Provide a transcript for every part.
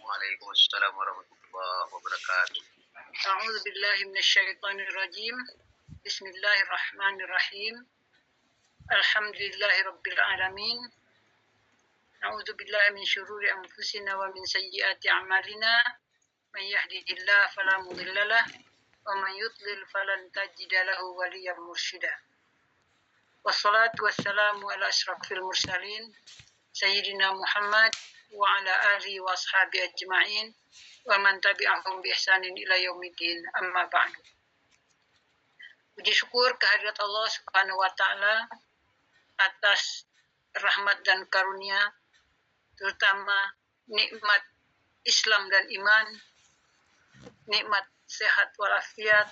Waalaikumsalam warahmatullahi wabarakatuh. A'udzu billahi minasyaitonir rajim. Bismillahirrahmanirrahim. Alhamdulillahirabbil alamin. A'udzu billahi min syururi anfusina wa min sayyiati a'malina. May yahdihillahu fala mudhillalah wa man yudlil falan tajida lahu waliyyan mursyida. Wassalatu wassalamu ala asyrafil mursalin sayyidina Muhammad wa ala alihi wa ashabi ajma'in wa man tabi'ahum bi ihsanin ila yaumiddin, amma ba'du. Puji syukur kehadirat Allah Subhanahu wa taala atas rahmat dan karunia, terutama nikmat Islam dan iman, nikmat sehat walafiat,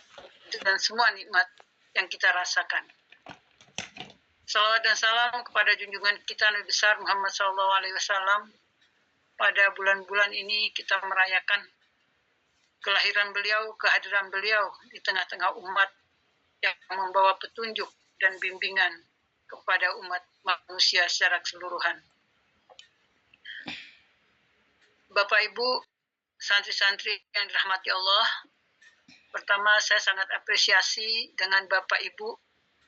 dan semua nikmat yang kita rasakan. Salawat dan salam kepada junjungan kita Nabi besar Muhammad SAW. Pada bulan-bulan ini kita merayakan kelahiran beliau, kehadiran beliau di tengah-tengah umat yang membawa petunjuk dan bimbingan kepada umat manusia secara keseluruhan. Bapak Ibu, santri-santri yang dirahmati Allah, pertama saya sangat apresiasi dengan Bapak Ibu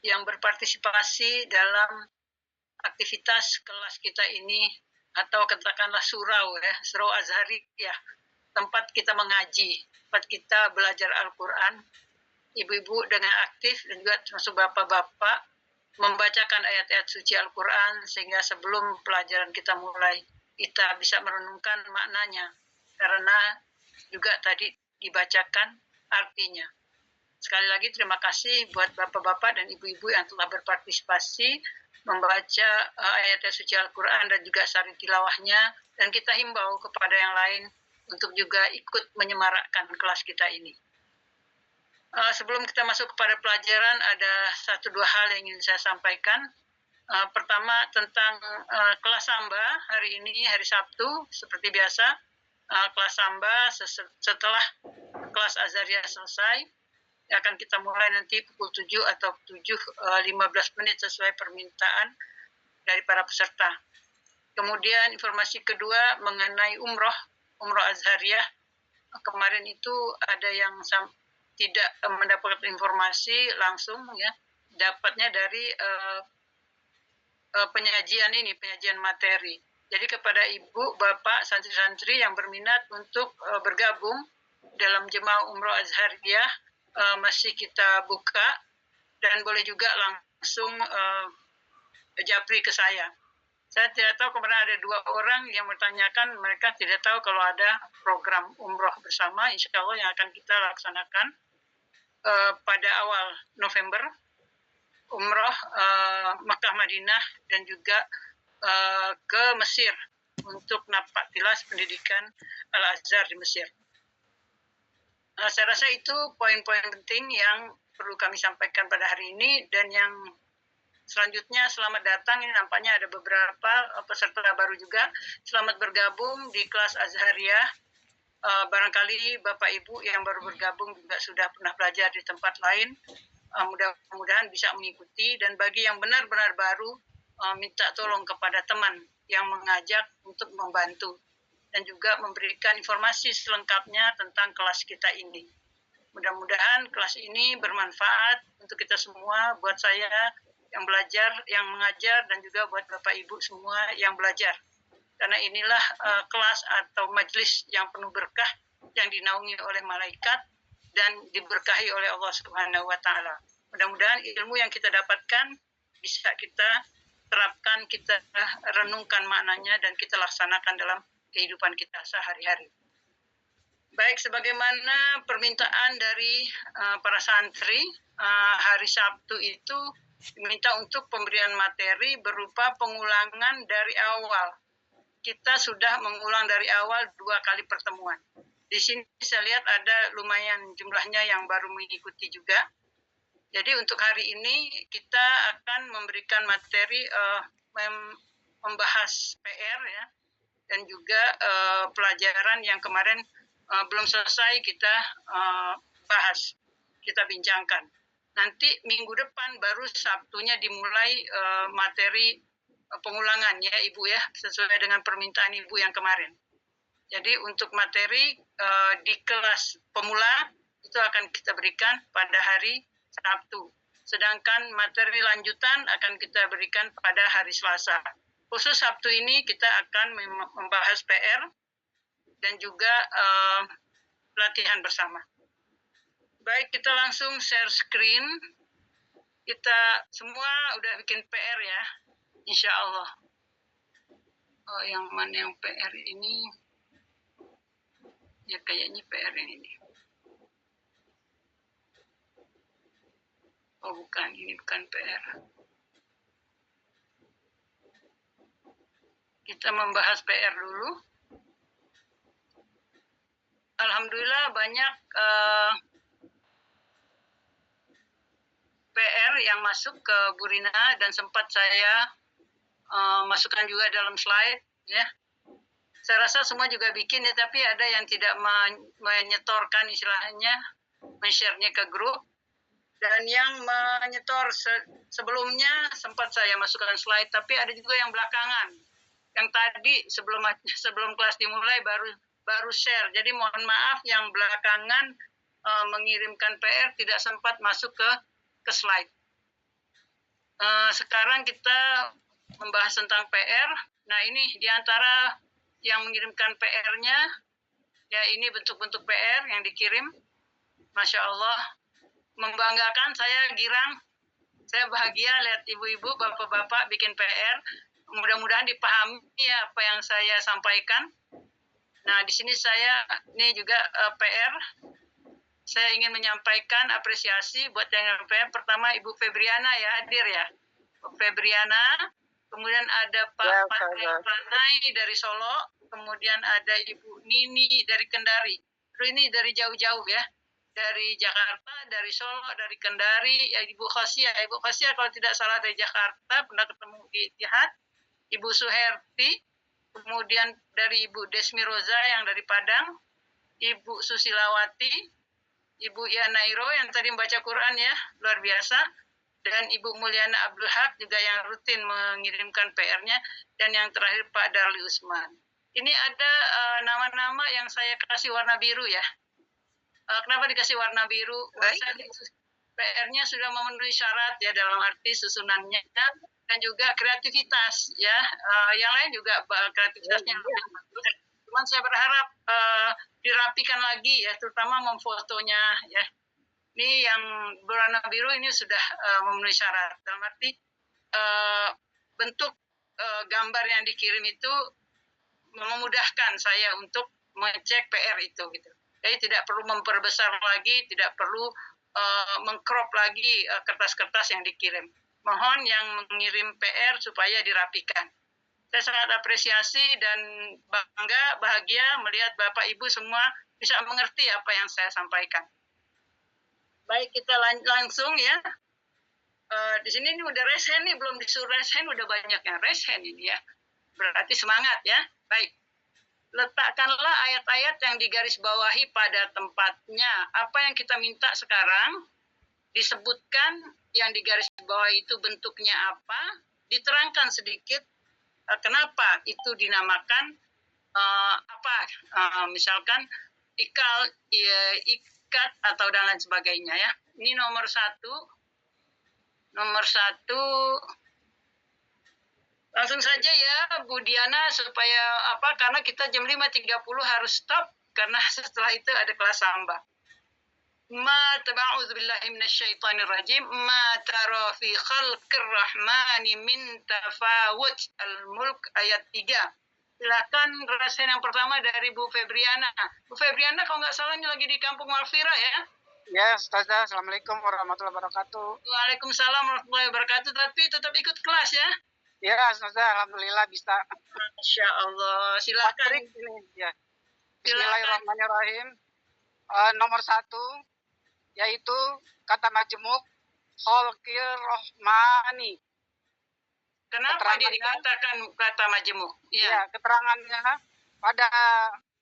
yang berpartisipasi dalam aktivitas kelas kita ini, atau katakanlah surau Azhariyah, tempat kita mengaji, tempat kita belajar Al-Quran. Ibu-ibu dengan aktif dan juga termasuk bapak-bapak membacakan ayat-ayat suci Al-Quran sehingga sebelum pelajaran kita mulai, kita bisa merenungkan maknanya, karena juga tadi dibacakan artinya. Sekali lagi terima kasih buat bapak-bapak dan ibu-ibu yang telah berpartisipasi membaca ayat-ayat suci Al-Quran dan juga sari tilawahnya, dan kita himbau kepada yang lain untuk juga ikut menyemarakkan kelas kita ini. Sebelum kita masuk kepada pelajaran, ada 1-2 hal yang ingin saya sampaikan. Pertama tentang kelas Samba hari ini, hari Sabtu, seperti biasa, kelas Samba setelah kelas Azhariyah selesai, akan kita mulai nanti pukul 7 atau 7.15 menit sesuai permintaan dari para peserta. Kemudian informasi kedua mengenai umroh Azhariyah. Kemarin itu ada yang tidak mendapatkan informasi langsung, ya, dapatnya dari penyajian materi. Jadi kepada ibu, bapak, santri-santri yang berminat untuk bergabung dalam jemaah umroh Azhariyah, masih kita buka, dan boleh juga langsung japri ke saya. Saya tidak tahu, kemarin ada 2 orang yang bertanyakan, mereka tidak tahu kalau ada program umroh bersama, insya Allah yang akan kita laksanakan pada awal November, umroh Makkah Madinah dan juga ke Mesir untuk napak tilas pendidikan Al-Azhar di Mesir. Saya rasa itu poin-poin penting yang perlu kami sampaikan pada hari ini, dan yang selanjutnya selamat datang. Ini nampaknya ada beberapa peserta baru juga. Selamat bergabung di kelas Azhariyah. Barangkali Bapak Ibu yang baru bergabung juga sudah pernah belajar di tempat lain. Mudah-mudahan bisa mengikuti, dan bagi yang benar-benar baru, minta tolong kepada teman yang mengajak untuk membantu dan juga memberikan informasi selengkapnya tentang kelas kita ini. Mudah-mudahan kelas ini bermanfaat untuk kita semua, buat saya yang belajar, yang mengajar, dan juga buat Bapak Ibu semua yang belajar. Karena inilah kelas atau majelis yang penuh berkah, yang dinaungi oleh malaikat dan diberkahi oleh Allah Subhanahu wa taala. Mudah-mudahan ilmu yang kita dapatkan bisa kita terapkan, kita renungkan maknanya, dan kita laksanakan dalam kehidupan kita sehari-hari. Baik, sebagaimana permintaan dari para santri, hari Sabtu itu diminta untuk pemberian materi berupa pengulangan dari awal. Kita sudah mengulang dari awal 2 kali pertemuan. Di sini saya lihat ada lumayan jumlahnya yang baru mengikuti juga. Jadi untuk hari ini kita akan memberikan materi membahas PR, ya, dan juga pelajaran yang kemarin belum selesai kita bahas, kita bincangkan. Nanti minggu depan baru Sabtunya dimulai materi pengulangan, ya Ibu, ya, sesuai dengan permintaan Ibu yang kemarin. Jadi untuk materi di kelas pemula itu akan kita berikan pada hari Sabtu. Sedangkan materi lanjutan akan kita berikan pada hari Selasa. Khusus Sabtu ini kita akan membahas PR dan juga latihan bersama. Baik, kita langsung share screen. Kita semua udah bikin PR ya, insya Allah. Oh, yang mana yang PR ini? Ya kayaknya PR yang ini. Oh bukan, ini bukan PR. Kita membahas PR dulu. Alhamdulillah banyak PR yang masuk ke Bu Rina dan sempat saya masukkan juga dalam slide ya. Saya rasa semua juga bikin ya, tapi ada yang tidak menyetorkan istilahnya, men-share-nya ke grup. Dan yang menyetor sebelumnya sempat saya masukkan slide, tapi ada juga yang belakangan. Yang tadi sebelum kelas dimulai baru share. Jadi mohon maaf yang belakangan mengirimkan PR tidak sempat masuk ke slide. Sekarang kita membahas tentang PR. Nah ini diantara yang mengirimkan PR-nya, ya ini bentuk-bentuk PR yang dikirim. Masya Allah, membanggakan, saya girang, saya bahagia lihat ibu-ibu, bapak-bapak bikin PR. Mudah-mudahan dipahami ya apa yang saya sampaikan. Nah di sini ini juga PR. Saya ingin menyampaikan apresiasi buat yang PR. Pertama Ibu Febriana ya, hadir ya. Febriana, kemudian ada Pak Panai dari Solo, kemudian ada Ibu Nini dari Kendari. Ini dari jauh-jauh ya, dari Jakarta, dari Solo, dari Kendari, ya Ibu Khosia. Ibu Khosia kalau tidak salah dari Jakarta, pernah ketemu di Jihad. Ibu Suherti, kemudian dari Ibu Desmi Roza yang dari Padang, Ibu Susilawati, Ibu Yanairo yang tadi membaca Quran ya, luar biasa. Dan Ibu Mulyana Abdul Haq juga yang rutin mengirimkan PR-nya. Dan yang terakhir Pak Darli Usman. Ini ada nama-nama yang saya kasih warna biru ya. Kenapa dikasih warna biru? PR-nya sudah memenuhi syarat ya dalam arti susunannya dan juga kreativitas ya. Yang lain juga kreativitasnya lebih bagus. Cuman saya berharap dirapikan lagi ya, terutama memfotonya ya. Ini yang berwarna biru ini sudah memenuhi syarat. Dalam arti bentuk gambar yang dikirim itu memudahkan saya untuk mengecek PR itu gitu. Jadi tidak perlu memperbesar lagi, tidak perlu mengcrop lagi kertas-kertas yang dikirim. Mohon yang mengirim PR supaya dirapikan. Saya sangat apresiasi dan bangga, bahagia melihat Bapak Ibu semua bisa mengerti apa yang saya sampaikan. Baik, kita langsung ya. Di sini ini udah raise hand nih, belum disuruh raise hand, udah banyak yang raise hand ini ya. Berarti semangat ya. Baik. Letakkanlah ayat-ayat yang digarisbawahi pada tempatnya. Apa yang kita minta sekarang disebutkan yang digarisbawahi itu bentuknya apa, diterangkan sedikit kenapa itu dinamakan misalkan ikat atau dan lain sebagainya ya. Ini nomor satu langsung saja ya Bu Diana supaya karena kita jam 5.30 harus stop karena setelah itu ada kelas samba. Ma a'udzubillahi minasyaitonir rajim ma tara fi khalqir rahmani min tafawut al-mulk ayat 3. Silakan rasain yang pertama dari Bu Febriana. Bu Febriana kalau nggak salah ini lagi di Kampung Malvira ya? Ya, Ustazah. Assalamualaikum warahmatullahi wabarakatuh. Waalaikumsalam warahmatullahi wabarakatuh. Tapi tetap ikut kelas ya? Ya, Ustazah. Alhamdulillah bisa. Masya Allah. Silakan. Ya. Bismillahirrahmanirrahim. Nomor 1, yaitu kata majemuk khalqir rahmani. Kenapa dia dikatakan kata majemuk? Ya, keterangannya pada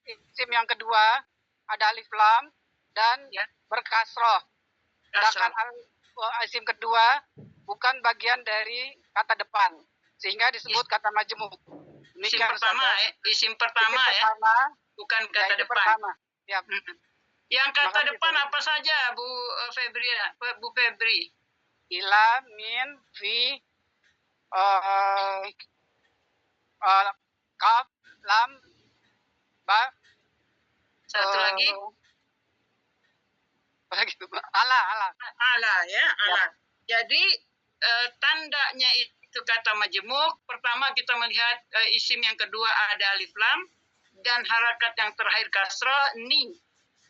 isim yang kedua ada alif lam dan berkasroh. Sedangkan isim kedua bukan bagian dari kata depan, sehingga disebut kata majemuk. Isim pertama ya. Pertama bukan kata itu depan. Pertama. Ya. Yang kata Makasih, depan Ustazah. apa saja, Bu Febri? Bu Febri? Ila, min, fi, uh, kaf, lam, ba, Satu lagi? apa lagi tuh? Ala. Ala ya, ala. Ya. Jadi tandanya itu kata majemuk. Pertama kita melihat isim yang kedua ada alif lam dan harakat yang terakhir kasrah ni.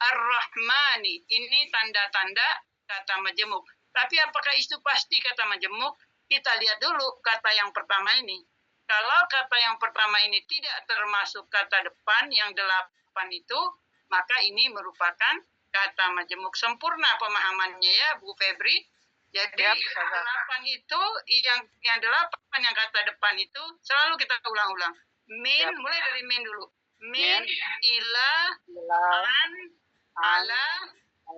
Ar-Rahmani. Ini tanda-tanda kata majemuk. Tapi apakah itu pasti kata majemuk? Kita lihat dulu kata yang pertama ini. Kalau kata yang pertama ini tidak termasuk kata depan yang 8 itu, maka ini merupakan kata majemuk. Sempurna pemahamannya ya, Bu Febri. Jadi Ya, 8 itu, yang 8 yang kata depan itu selalu kita ulang-ulang. Min, ya. mulai dari min dulu. Min, ila, an, ala,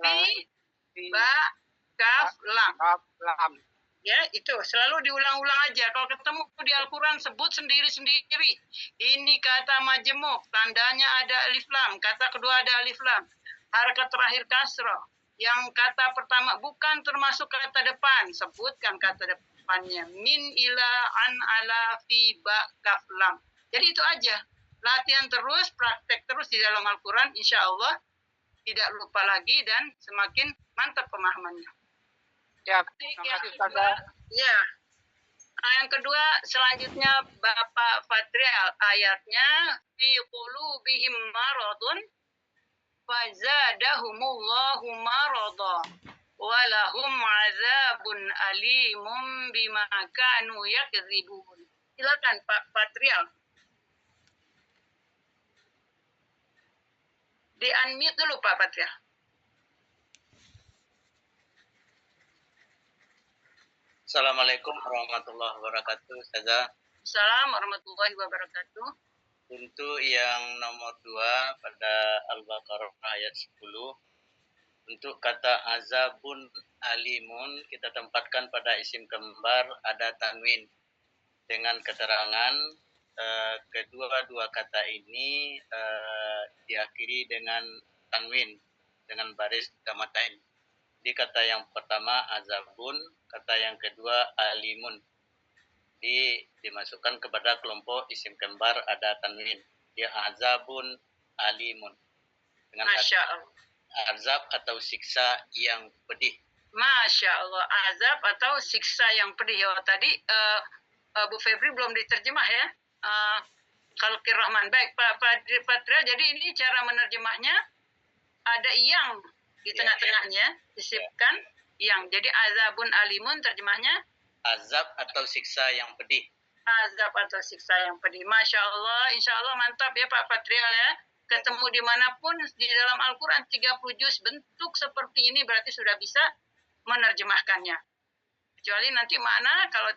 fi, ba, kaf, lam. Ya, itu selalu diulang-ulang aja. Kalau ketemu di Al-Quran sebut sendiri-sendiri. Ini kata majemuk, tandanya ada alif lam. Kata kedua ada alif lam. Harakat terakhir kasrah. Yang kata pertama bukan termasuk kata depan. Sebutkan kata depannya. Min, ila, an, ala, fi, ba, kaf, lam. Jadi itu aja. Latihan terus, praktek terus di dalam Al-Quran. Insya Allah tidak lupa lagi dan semakin mantap pemahamannya. Ya, terima kasih Ustazah. Ya. Yang kedua selanjutnya Bapak Fatrial ayatnya fi qulubihim maradun fazadahumullahu marada walahum azabun alimum bima kanu yakdzibun. Silakan Pak Fatrial. Di-unmute dulu Pak Fatrial. Assalamualaikum warahmatullahi wabarakatuh, Ustazah. Assalamualaikum warahmatullahi wabarakatuh. Untuk yang nomor 2 pada Al-Baqarah ayat 10, untuk kata azabun alimun kita tempatkan pada isim kembar ada tanwin. Dengan keterangan kedua-dua kata ini diakhiri dengan tanwin, dengan baris damatain. Di kata yang pertama azabun, kata yang kedua alimun. Dimasukkan kepada kelompok isim kembar ada tanwin. Ya azabun alimun. Dengan Masya Allah. azab atau siksa yang pedih. Masya Allah, azab atau siksa yang pedih. Oh, tadi Bu Febri belum diterjemah ya. Khalqir Rahman. Baik, Pak Patria. Jadi ini cara menerjemahnya ada yang di tengah-tengahnya disipkan yang. Jadi azabun alimun terjemahnya azab atau siksa yang pedih. Azab atau siksa yang pedih. Masya Allah, insya Allah mantap ya Pak Patrial ya. Ketemu dimanapun di dalam Al-Quran 30 juz bentuk seperti ini berarti sudah bisa menerjemahkannya. Kecuali nanti makna kalau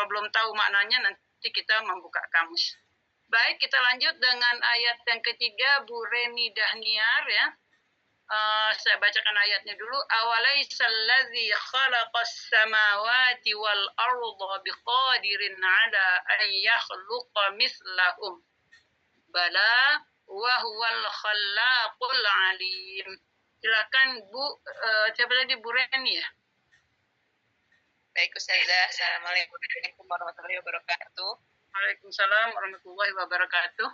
belum tahu maknanya nanti kita membuka kamus. Baik, kita lanjut dengan ayat yang ketiga Bu Reni Dahniar ya. Saya bacakan ayatnya dulu. Awalaisallazi khalaqas samawati wal arda biqadirin ala an yakhluqa mislahum. Bala wa huwal khallaqul alim. Silakan Bu, siapa tadi Bu Reni ya? Baik Ustazah, Assalamualaikum warahmatullahi wabarakatuh. Waalaikumsalam warahmatullahi wabarakatuh.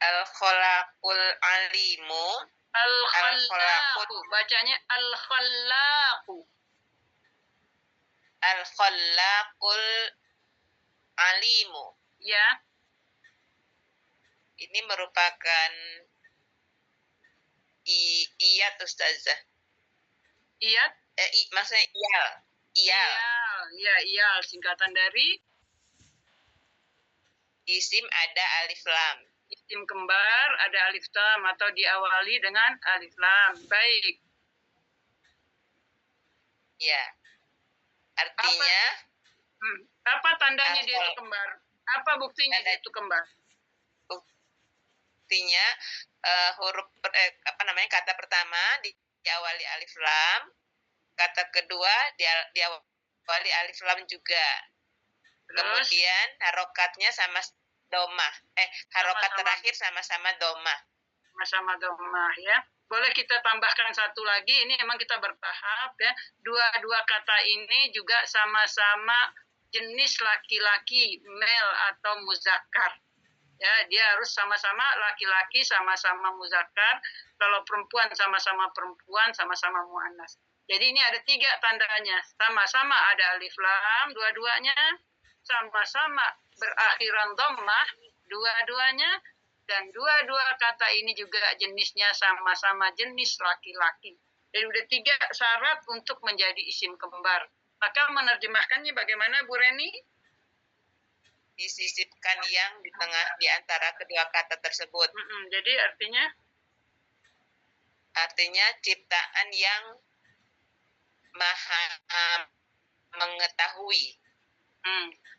Al-Khalaqul Alimu. Al-Khallaqu. Bacanya Al-Khallaqu. Al-Khallaqul Alimu. Ya. Ini merupakan iyat Ustazah. Iyat? Maksudnya iyal. Ya, iyal. Singkatan dari? Isim ada alif lam. Isim kembar ada alif lam atau diawali dengan alif lam. Baik. Ya. Artinya apa tandanya dia itu kembar? Apa buktinya dia itu kembar? Buktinya huruf kata pertama diawali alif lam, kata kedua diawali alif lam juga. Terus? Kemudian harokatnya sama domah. Harokat Sama-sama. terakhir sama-sama domah. Sama-sama domah ya. Boleh kita tambahkan satu lagi, ini emang kita bertahap ya. Dua kata ini juga sama-sama jenis laki-laki, male atau muzakkar. Ya, dia harus sama-sama laki-laki, sama-sama muzakkar. Kalau perempuan sama-sama perempuan, sama-sama muannas. Jadi ini ada 3 tandanya. Sama-sama ada alif lam, dua-duanya. Sama-sama berakhiran dhammah, dua-duanya. Dan dua-dua kata ini juga jenisnya sama-sama jenis laki-laki. Jadi udah 3 syarat untuk menjadi isim kembar. Maka menerjemahkannya bagaimana Bu Reni? Disisipkan yang di tengah di antara kedua kata tersebut. Jadi Artinya ciptaan yang maha mengetahui.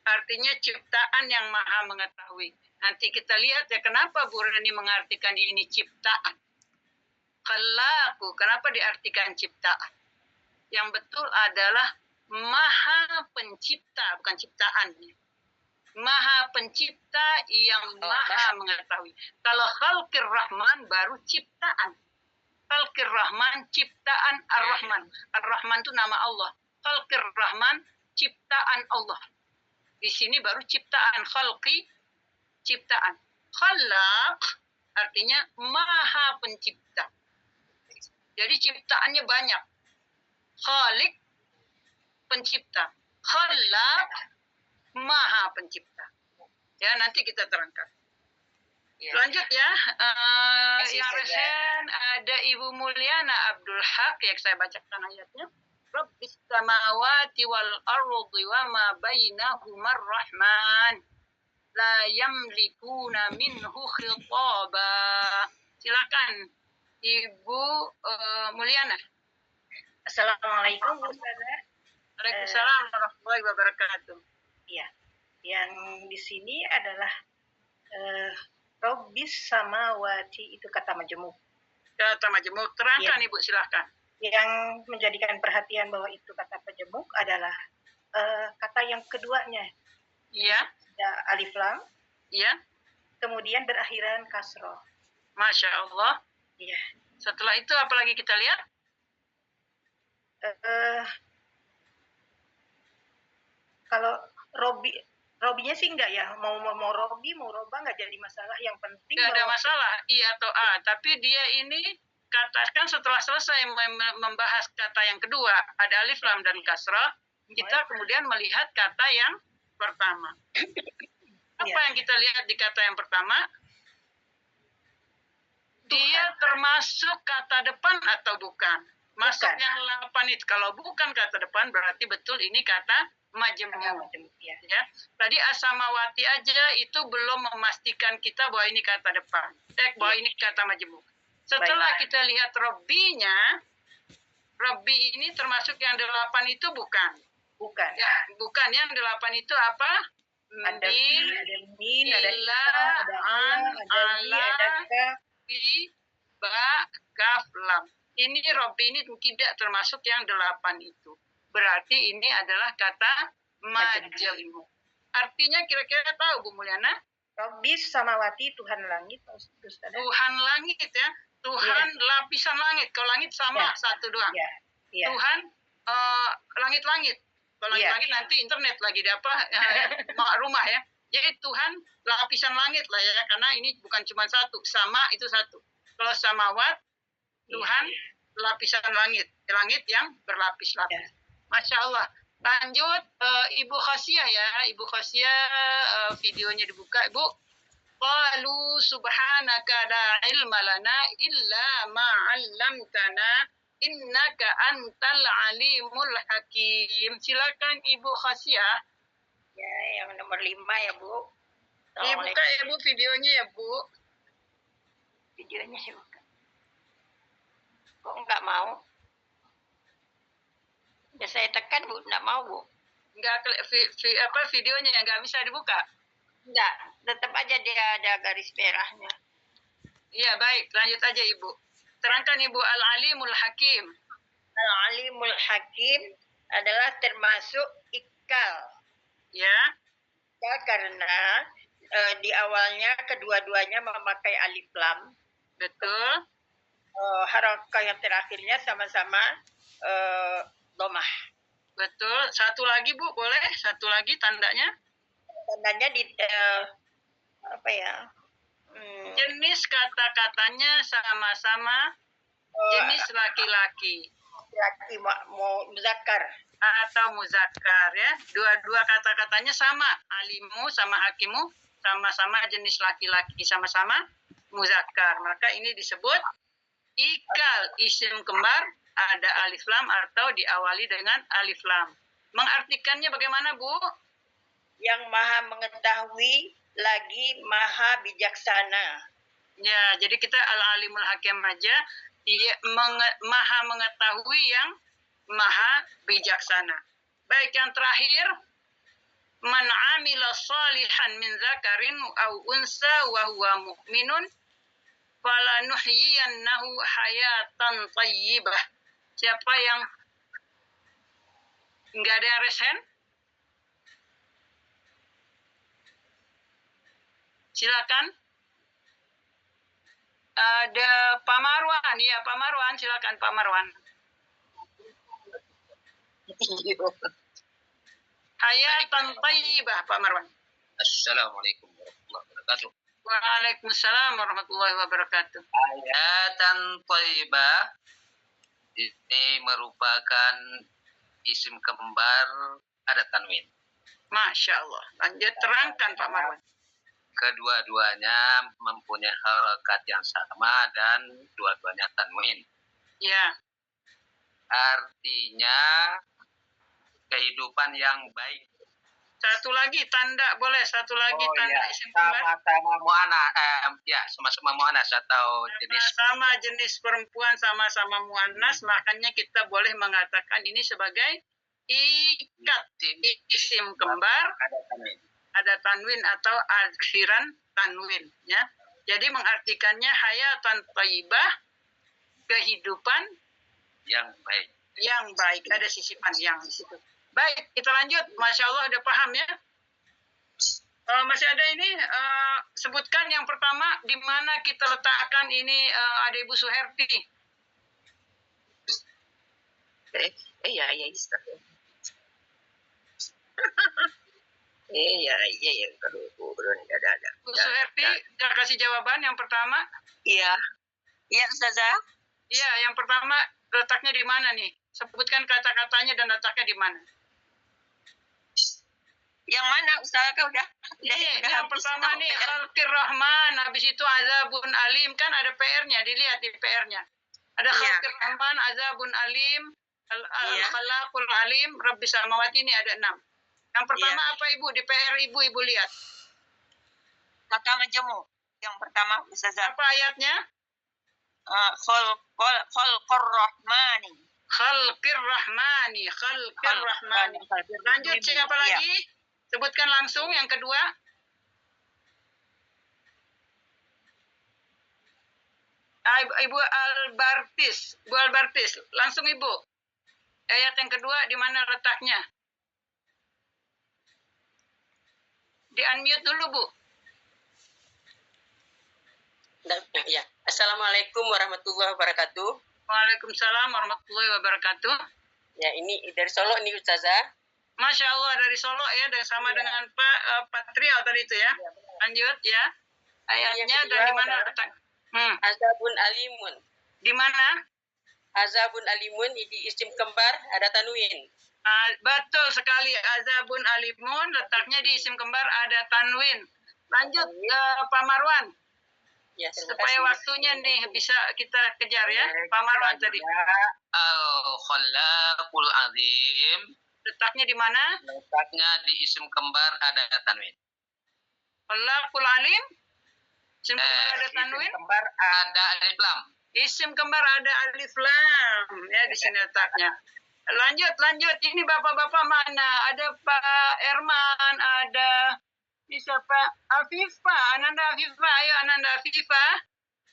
Artinya ciptaan yang maha mengetahui. Nanti kita lihat ya kenapa Bu Reni mengartikan ini ciptaan. Khalaqu, kenapa diartikan ciptaan? Yang betul adalah maha pencipta, bukan ciptaan. Maha pencipta yang maha mengetahui. Kalau khalqir rahman baru ciptaan. Khalqir rahman ciptaan ar-rahman. Ar-rahman itu nama Allah. Khalqir rahman ciptaan Allah. Di sini baru ciptaan, khalqi ciptaan. Khalaq artinya maha pencipta. Jadi ciptaannya banyak. Khaliq pencipta. Khalaq maha pencipta. Ya, nanti kita terangkan. Ya. Lanjut ya. Masih Yang saja. resen ada Ibu Mulyana Abdul Haq yang saya bacakan ayatnya. Rabbis samawati wal ardi wa ma bainahumar rahman la yamlikuna minhu khitaba. Silakan Ibu Mulyana. Assalamualaikum Bu Ustazah. Waalaikumsalam warahmatullahi wabarakatuh. Iya, yang di sini adalah Rabbis samawati, itu kata majemuk. Kata majemuk, terangkan Iya. Ibu silakan. Yang menjadikan perhatian bahwa itu kata majemuk adalah kata yang keduanya. Iya, Ada alif lam, iya. kemudian berakhiran kasroh. Masya Allah. Iya. Setelah itu apa lagi kita lihat? Kalau Robinya sih enggak ya, mau Robi mau Roba enggak jadi masalah, yang penting Tidak ada bahwa masalah, iya atau A. Tapi dia ini katakan setelah selesai membahas kata yang kedua, ada alif lam dan kasrah, kita kemudian melihat kata yang pertama. Apa yang kita lihat di kata yang pertama? Dia termasuk kata depan atau bukan? Masuk Bukan. yang 8 itu. Kalau bukan kata depan berarti betul ini kata majemuk. majemuk ya. Ya. Tadi asamawati aja itu belum memastikan kita bahwa ini kata depan. Bahwa ini kata majemuk. Setelah kita lihat Robbinya, Robbi ini termasuk yang 8 itu bukan. Bukan. Ya, bukan. Yang 8 itu apa? Ada fi, ada min, ada ila, isra, ada an, ala, ada li, ala, ada ka. fi, ba, kaf, lam. Ini Robbi ini tidak termasuk yang 8 itu. Berarti ini adalah kata majemuk. Artinya kira-kira tahu Bu Mulyana? Rabbis samawati, Tuhan langit, Ustazah. Tuhan langit ya. Tuhan lapisan langit. Kalau langit sama satu doang. Ya, ya. Tuhan langit-langit. Kalau langit-langit nanti internet lagi di apa rumah ya. Jadi Tuhan lapisan langit lah ya. Karena ini bukan cuma satu. Sama itu satu. Kalau samawat, Tuhan lapisan langit. Langit yang berlapis-lapis. Masya Allah. Lanjut Ibu Khasiyah ya. Ibu Khasiyah videonya dibuka Ibu. Qalu subhanaka la ilma lana illa ma 'allamtana innaka antal alimul hakim. Silakan Ibu Khasiyah. Ya, yang nomor 5 ya Bu. Dibuka ya Bu videonya ya Bu. Videonya sih bukan. Kok enggak mau? Udah saya tekan Bu, enggak mau Bu. Enggak videonya yang enggak bisa dibuka. Enggak, tetap aja dia ada garis merahnya. Iya baik, lanjut aja Ibu. Terangkan Ibu Al-Alimul Hakim. Al-Alimul Hakim adalah termasuk ikal. Ya. Ya, karena di awalnya kedua-duanya memakai alif lam. Betul. Harakah yang terakhirnya sama-sama domah. Betul. Satu lagi Bu, boleh? Satu lagi tandanya. Tandanya di apa ya? Jenis kata-katanya sama-sama jenis laki-laki. Laki mau muzakkar. Atau muzakkar ya. Dua-dua kata-katanya sama. Alimu sama hakimu sama-sama jenis laki-laki, sama-sama muzakkar. Maka ini disebut ikal isim kembar ada alif lam atau diawali dengan alif lam. Mengartikannya bagaimana, Bu? Yang maha mengetahui lagi maha bijaksana. Ya, jadi kita al-alimul hakim aja, dia maha mengetahui yang maha bijaksana. Baik, yang terakhir, man amila salihan min zakarin au unsa wa huwa mu'minun falanuhyiyannahu hayatan thayyibah. Siapa yang enggak ada yang resen? Silakan. Ada Pak Marwan, ya Pak Marwan, silakan Pak Marwan. Hayatan thayyibah Pak Marwan. Assalamualaikum warahmatullahi wabarakatuh. Waalaikumsalam warahmatullahi wabarakatuh. Hayatan thayyibah ini merupakan isim kembar ada tanwin. Masya Allah. Lanjut terangkan Pak Marwan. Kedua-duanya mempunyai harokat yang sama dan dua-duanya tanwin. Ya. Artinya kehidupan yang baik. Satu lagi tanda, boleh satu lagi tanda ya. isim kembar. Sama-sama mu'anas, sama-sama mu'anas atau jenis sama jenis perempuan sama-sama mu'annas, makanya kita boleh mengatakan ini sebagai ikat isim kembar ada tanwin atau akhiran tanwin ya. Jadi mengartikannya hayatan thayyibah, kehidupan yang baik. Yang baik, ada sisipan yang di situ. Baik, kita lanjut. Masya Allah udah paham ya. Masih ada ini, sebutkan yang pertama di mana kita letakkan ini ada Ibu Suherti. Iya. Iya. Belum ada. Bu Suherti, saya kasih jawaban yang pertama. Iya. Iya, Ustazah. Iya, yang pertama letaknya di mana nih? Sebutkan kata-katanya dan letaknya di mana. Yang mana Ustazah udah yang pertama nih Khalqir Rahman, habis itu Azabun Alim, kan ada PR-nya, dilihat di PR-nya. Ada Khalqir Rahman, Azabun Alim, Al-Khalaqul Alim, Rabbis Samawati, ini ada 6. Yang pertama apa Ibu? Di PR Ibu lihat. Kata majemuk. Yang pertama Ustazah. Apa ayatnya? Khalqur Rahmani. Khalqir Rahmani. Lanjut siapa lagi? Sebutkan langsung yang kedua. Ibu Albartis. Langsung Ibu. Ayat yang kedua di mana letaknya? Di-unmute dulu, Bu. Ya. Assalamualaikum warahmatullahi wabarakatuh. Waalaikumsalam warahmatullahi wabarakatuh. Ya, ini dari Solo nih Ustazah. Masya Allah, dari Solo ya, dan sama dengan Pak Patria tadi itu ya. Lanjut ya. Ayatnya dan di mana letak? Azabun alimun. Di mana? Azabun alimun di isim kembar ada tanwin. Betul sekali, azabun alimun letaknya di isim kembar ada tanwin. Lanjut Pak Marwan. Ya, supaya waktunya nih bisa kita kejar ya. Pak Marwan tadi. Al-Khalaqul Azim. Letaknya di mana? Letaknya di isim kembar ada tanwin. Khalaqul Alim. Isim kembar ada tanwin. Isim kembar ada alif lam. Isim kembar ada alif lam ya di sini letaknya. Lanjut. Ini bapak-bapak mana? Ada Pak Erman, ada siapa? Afifah, Ananda Afifah. Ayo Ananda Afifah.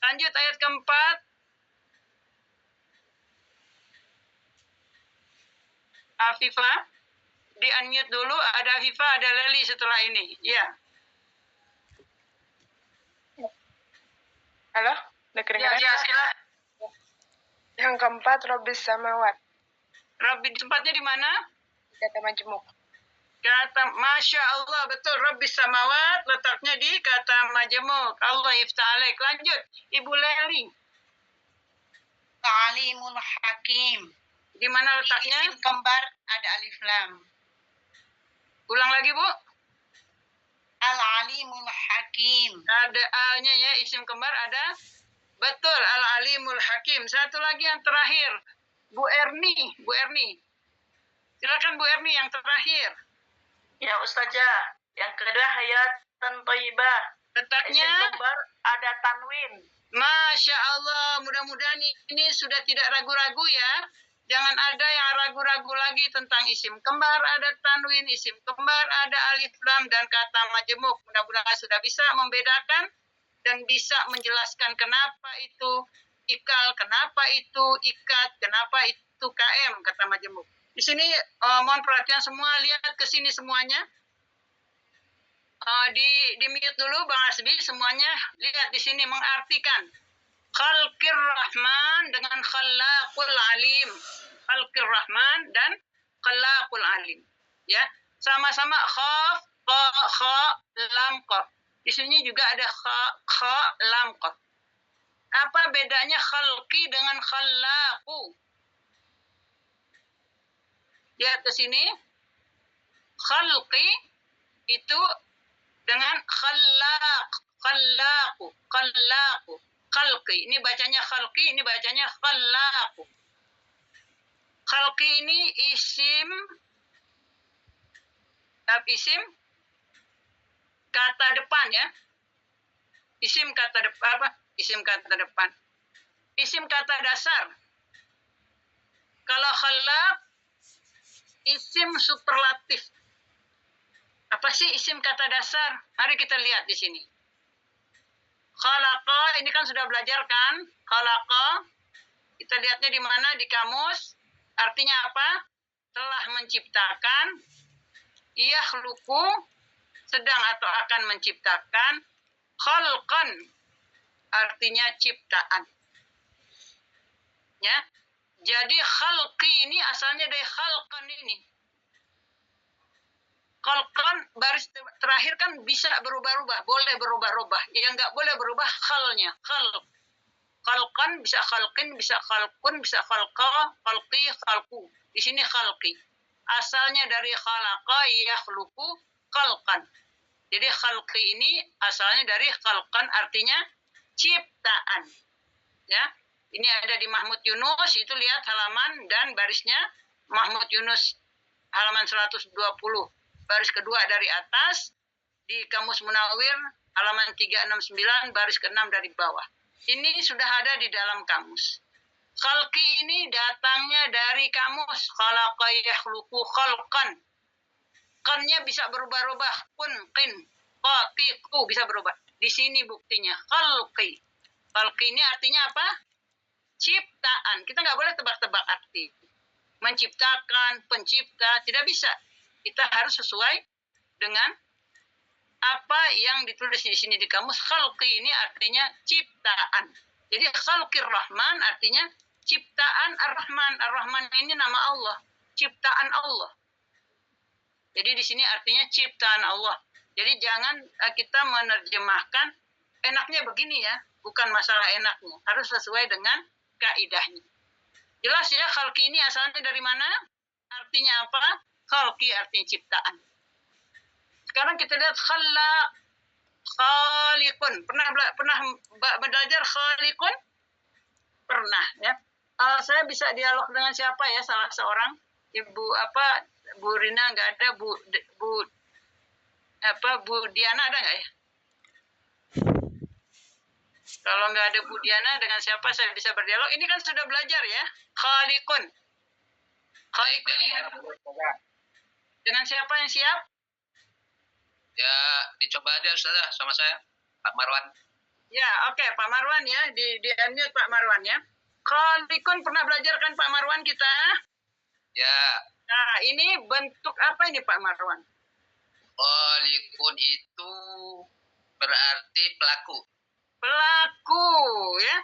Lanjut ayat keempat. Afifah, di-unmute dulu. Ada Afifah, ada Leli setelah ini. Ya. Halo, udah kedengeran? Ya, silakan. Yang keempat, Rabbis Samawat. Rabbi tempatnya di mana? Kata majemuk. Kata Masya Allah, betul. Rabbi samawat letaknya di kata majemuk. Allah iftah alaik. Lanjut, Ibu Leli. Alimul Hakim. Di mana letaknya? Isim kembar ada alif lam. Ulang lagi, Bu. Al-Alimul Hakim. Ada A-nya ya, isim kembar ada. Betul, Al-Alimul Hakim. Satu lagi yang terakhir. Bu Erni. Silakan Bu Erni yang terakhir. Ya Ustazah, yang kedua hayatan thayyibah. Letaknya? Isim kembar ada tanwin. Masya Allah, mudah-mudahan ini sudah tidak ragu-ragu ya. Jangan ada yang ragu-ragu lagi tentang isim kembar, ada tanwin, isim kembar, ada alif lam, dan kata majemuk. Mudah-mudahan sudah bisa membedakan dan bisa menjelaskan kenapa itu ikal, kenapa itu ikat, kenapa itu KM, kata majemuk. Di sini mohon perhatian semua, lihat ke sini semuanya. Di mute dulu Bang Asbi, semuanya lihat di sini mengartikan Khalqir Rahman dengan Khallaqul Alim. Khalqir Rahman dan Khallaqul Alim. Ya, sama-sama khaf, kha, lam, qaf. Di sini juga ada kha, lam, qaf. Apa bedanya khalqi dengan khallaqu? Lihat ke sini. Khalqi itu dengan khallaqu. Khalqi, ini bacanya khalqi, ini bacanya khallaqu. Khalqi ini isim kata depan ya. Isim kata depan apa? Isim kata depan. Isim kata dasar. Kalau khallaq isim superlatif. Apa sih isim kata dasar? Mari kita lihat di sini. Khalaqa, ini kan sudah belajar kan? Khalaqa, kita lihatnya di mana? Di kamus. Artinya apa? Telah menciptakan. Yakhluqu, sedang atau akan menciptakan. Khalqan, artinya ciptaan. Ya. Jadi khalqi ini asalnya dari khalqan ini. Khalqan baris terakhir kan bisa berubah-ubah, boleh berubah-ubah. Yang nggak boleh berubah khalnya, khalq. Khalqan bisa khalqin, bisa khalqun, bisa khalqa, khalqi, khalqu. Di sini khalqi. Asalnya dari khalaqa yakhluqu khalqan. Jadi khalqi ini asalnya dari khalqan, artinya ciptaan. Ya. Ini ada di Mahmud Yunus, itu lihat halaman dan barisnya Mahmud Yunus halaman 120. Baris kedua dari atas, di Kamus Munawwir halaman 369 baris ke-6 dari bawah. Ini sudah ada di dalam kamus. Khalqi ini datangnya dari kamus. Khalaqa yakhluqu khalqan. Kannya bisa berubah-ubah. Kun, qin, qa, qi, ku bisa berubah. Di sini buktinya. Khalqi. Khalqi ini artinya apa? Ciptaan. Kita nggak boleh tebak-tebak arti. Menciptakan, pencipta, tidak bisa. Kita harus sesuai dengan apa yang ditulis di sini di kamus. Khalqi ini artinya ciptaan. Jadi khalqir Rahman artinya ciptaan Ar-Rahman. Ar-Rahman ini nama Allah, ciptaan Allah. Jadi di sini artinya ciptaan Allah. Jadi jangan kita menerjemahkan enaknya begini ya, bukan masalah enaknya. Harus sesuai dengan kaidahnya. Jelas ya, khalqi ini asalnya dari mana? Artinya apa? Khalqi artinya ciptaan. Sekarang kita lihat khallaq, khaliqun. Pernah belajar khaliqun? Pernah ya. Saya bisa dialog dengan siapa ya? Salah seorang ibu apa? Bu Rina nggak ada, Bu Diana ada nggak ya? Kalau nggak ada Bu Diana, dengan siapa saya bisa berdialog? Ini kan sudah belajar ya. Khaliqun. Khaliqun. Dengan siapa yang siap? Ya, dicoba aja Ustazah sama saya, Pak Marwan. Ya, oke, Pak Marwan ya. Di unmute Pak Marwan ya. Khaliqun pernah belajar kan Pak Marwan kita? Ya. Nah, ini bentuk apa ini Pak Marwan? Khaliqun itu berarti pelaku. pelaku, ya.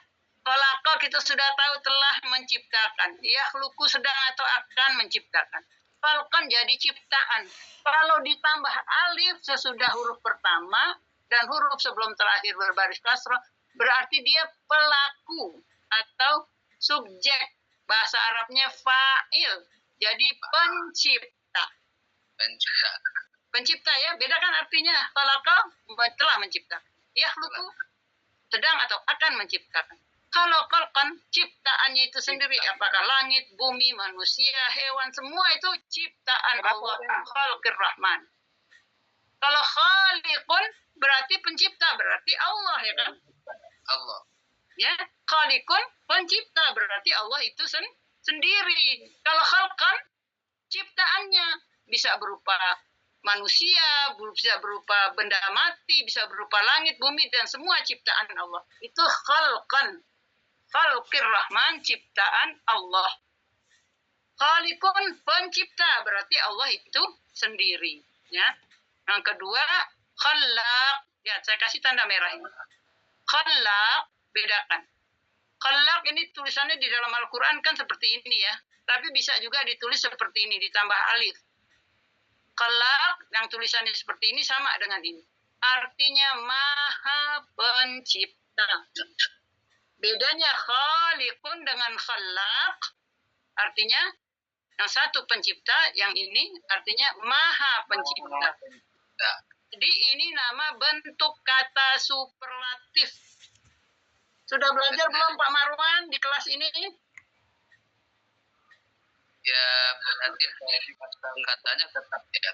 Khalaqa kita sudah tahu telah menciptakan. Yakhluqu sedang atau akan menciptakan. Khalqan jadi ciptaan. Kalau ditambah alif sesudah huruf pertama dan huruf sebelum terakhir berbaris kasrah, berarti dia pelaku atau subjek. Bahasa Arabnya fa'il. Jadi pencipta. Pencipta ya, bedakan artinya. Khalaqa telah mencipta. Yakhluqu sedang atau akan menciptakan. Kalau khalqan ciptaannya itu sendiri, apakah langit, bumi, manusia, hewan, semua itu ciptaan Allah, khalqir rahman. Kalau khaliqun berarti pencipta, berarti Allah ya kan? Allah. Ya, khaliqun pencipta berarti Allah itu sendiri. Kalau khalqan ciptaannya bisa berupa manusia, bisa berupa benda mati, bisa berupa langit, bumi, dan semua ciptaan Allah. Itu khalqan. Khalqir Rahman, ciptaan Allah. Khaliqun, pencipta, berarti Allah itu sendiri. Ya. Yang kedua, khalaq. Ya, saya kasih tanda merah ini. Khalaq, bedakan. Khalaq ini tulisannya di dalam Al-Quran kan seperti ini ya. Tapi bisa juga ditulis seperti ini, ditambah alif. Khalaq, yang tulisannya seperti ini sama dengan ini. Artinya maha pencipta. Bedanya khaliqun dengan khalaq, artinya yang satu pencipta, yang ini artinya maha pencipta. Jadi ini nama bentuk kata superlatif. Sudah belajar belum Pak Marwan di kelas ini? Ya, berarti katanya tetap ya.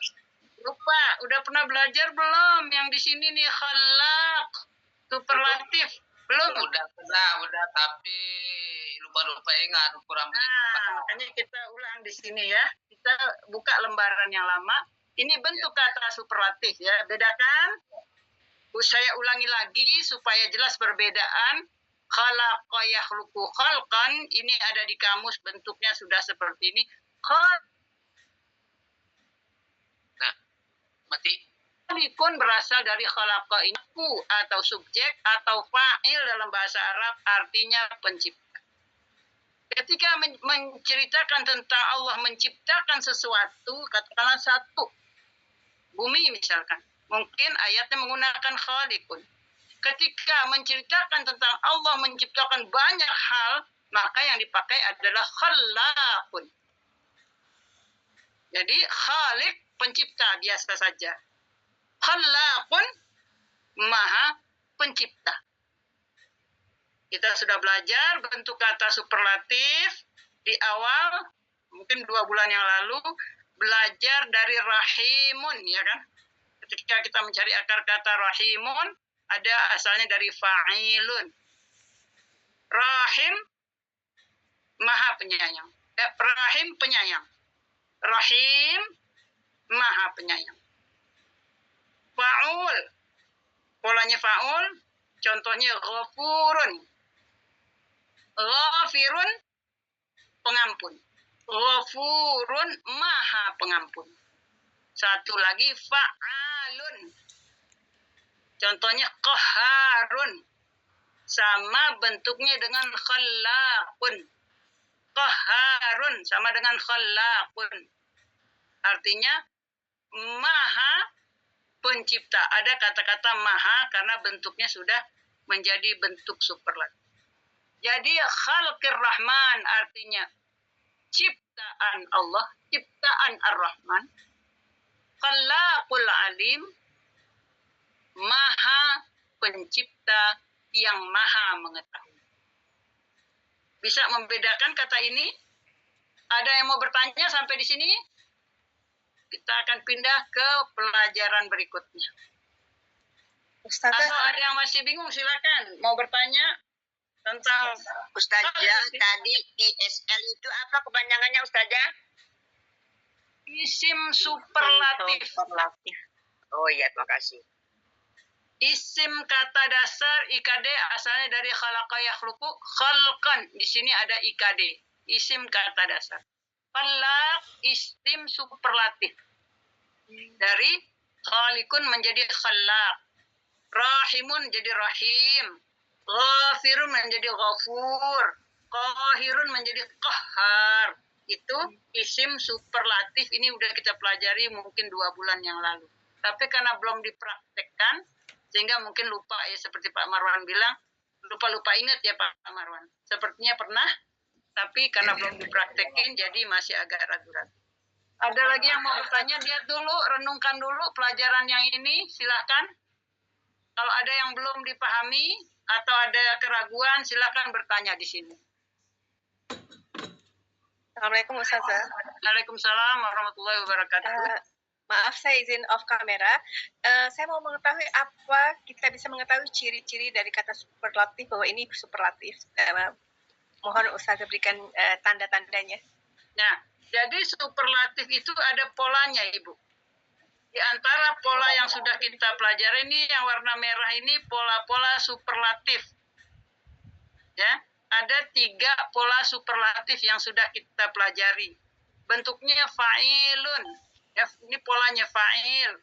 Lupa, udah pernah belajar belum yang di sini nih khalaq, superlatif? Belum? Udah, tapi lupa ingat, kurang begitu. Makanya kita ulang di sini ya. Kita buka lembaran yang lama. Ini bentuk kata superlatif ya. Bedakan. Saya ulangi lagi supaya jelas perbedaan. Khalaqa yakhluqu khalqan. Ini ada di kamus, bentuknya sudah seperti ini. Nah, mati. Khaliqun berasal dari khalaqa ini atau subjek atau fa'il dalam bahasa Arab, artinya pencipta. Ketika menceritakan tentang Allah menciptakan sesuatu, katakanlah satu bumi misalkan, mungkin ayatnya menggunakan khaliqun. Ketika menceritakan tentang Allah menciptakan banyak hal, maka yang dipakai adalah khalaqun. Jadi khaliq pencipta biasa saja. Khalaqun maha pencipta. Kita sudah belajar bentuk kata superlatif di awal, mungkin 2 bulan yang lalu, belajar dari rahimun, ya kan? Ketika kita mencari akar kata rahimun, ada asalnya dari fa'ilun. Rahim, maha penyayang. Rahim, penyayang. Rahim, maha penyayang. Fa'ul, polanya fa'ul, contohnya ghafurun. Ghafirun, pengampun. Ghafurun, maha pengampun. Satu lagi fa'alun. Contohnya qaharun. Sama bentuknya dengan khallaqun. Qaharun sama dengan khallaqun. Artinya maha pencipta. Ada kata-kata maha karena bentuknya sudah menjadi bentuk superlatif. Jadi khalqir rahman artinya ciptaan Allah, ciptaan ar-Rahman. Khallaqul alim, maha pencipta yang maha mengetahui. Bisa membedakan kata ini? Ada yang mau bertanya sampai di sini? Kita akan pindah ke pelajaran berikutnya. Ustazah, Atau ada yang masih bingung, silakan. Mau bertanya tentang Ustazah, tadi ISL itu apa kepanjangannya Ustazah? isim superlatif. Oh iya, terima kasih. Isim kata dasar IKD asalnya dari khalaqa yakhluqu khalqan. Di sini ada IKD, isim kata dasar. Khalaq isim superlatif. Dari khaliqun menjadi khalaq. Rahimun jadi rahim. Ghafirun menjadi ghafur. Qahirun menjadi qahhar. Itu isim superlatif, ini udah kita pelajari mungkin 2 bulan yang lalu. Tapi karena belum dipraktekkan, sehingga mungkin lupa ya, seperti Pak Marwan bilang, lupa-lupa ingat ya Pak Marwan. Sepertinya pernah, tapi karena belum dipraktekin, jadi masih agak ragu-ragu. Ada lagi yang mau bertanya? Lihat dulu, renungkan dulu pelajaran yang ini, silakan. Kalau ada yang belum dipahami atau ada keraguan, silakan bertanya di sini. Assalamualaikum Ustazah. Waalaikumsalam warahmatullahi wabarakatuh. Maaf saya izin off kamera. Saya mau mengetahui apa kita bisa mengetahui ciri-ciri dari kata superlatif bahwa ini superlatif. Mohon Ustazah berikan tanda-tandanya. Nah, jadi superlatif itu ada polanya, Ibu. Di antara pola yang sudah kita pelajari ini, yang warna merah ini pola-pola superlatif. Ya, ada 3 pola superlatif yang sudah kita pelajari. Bentuknya fa'ilun. Ya, ini polanya fa'il.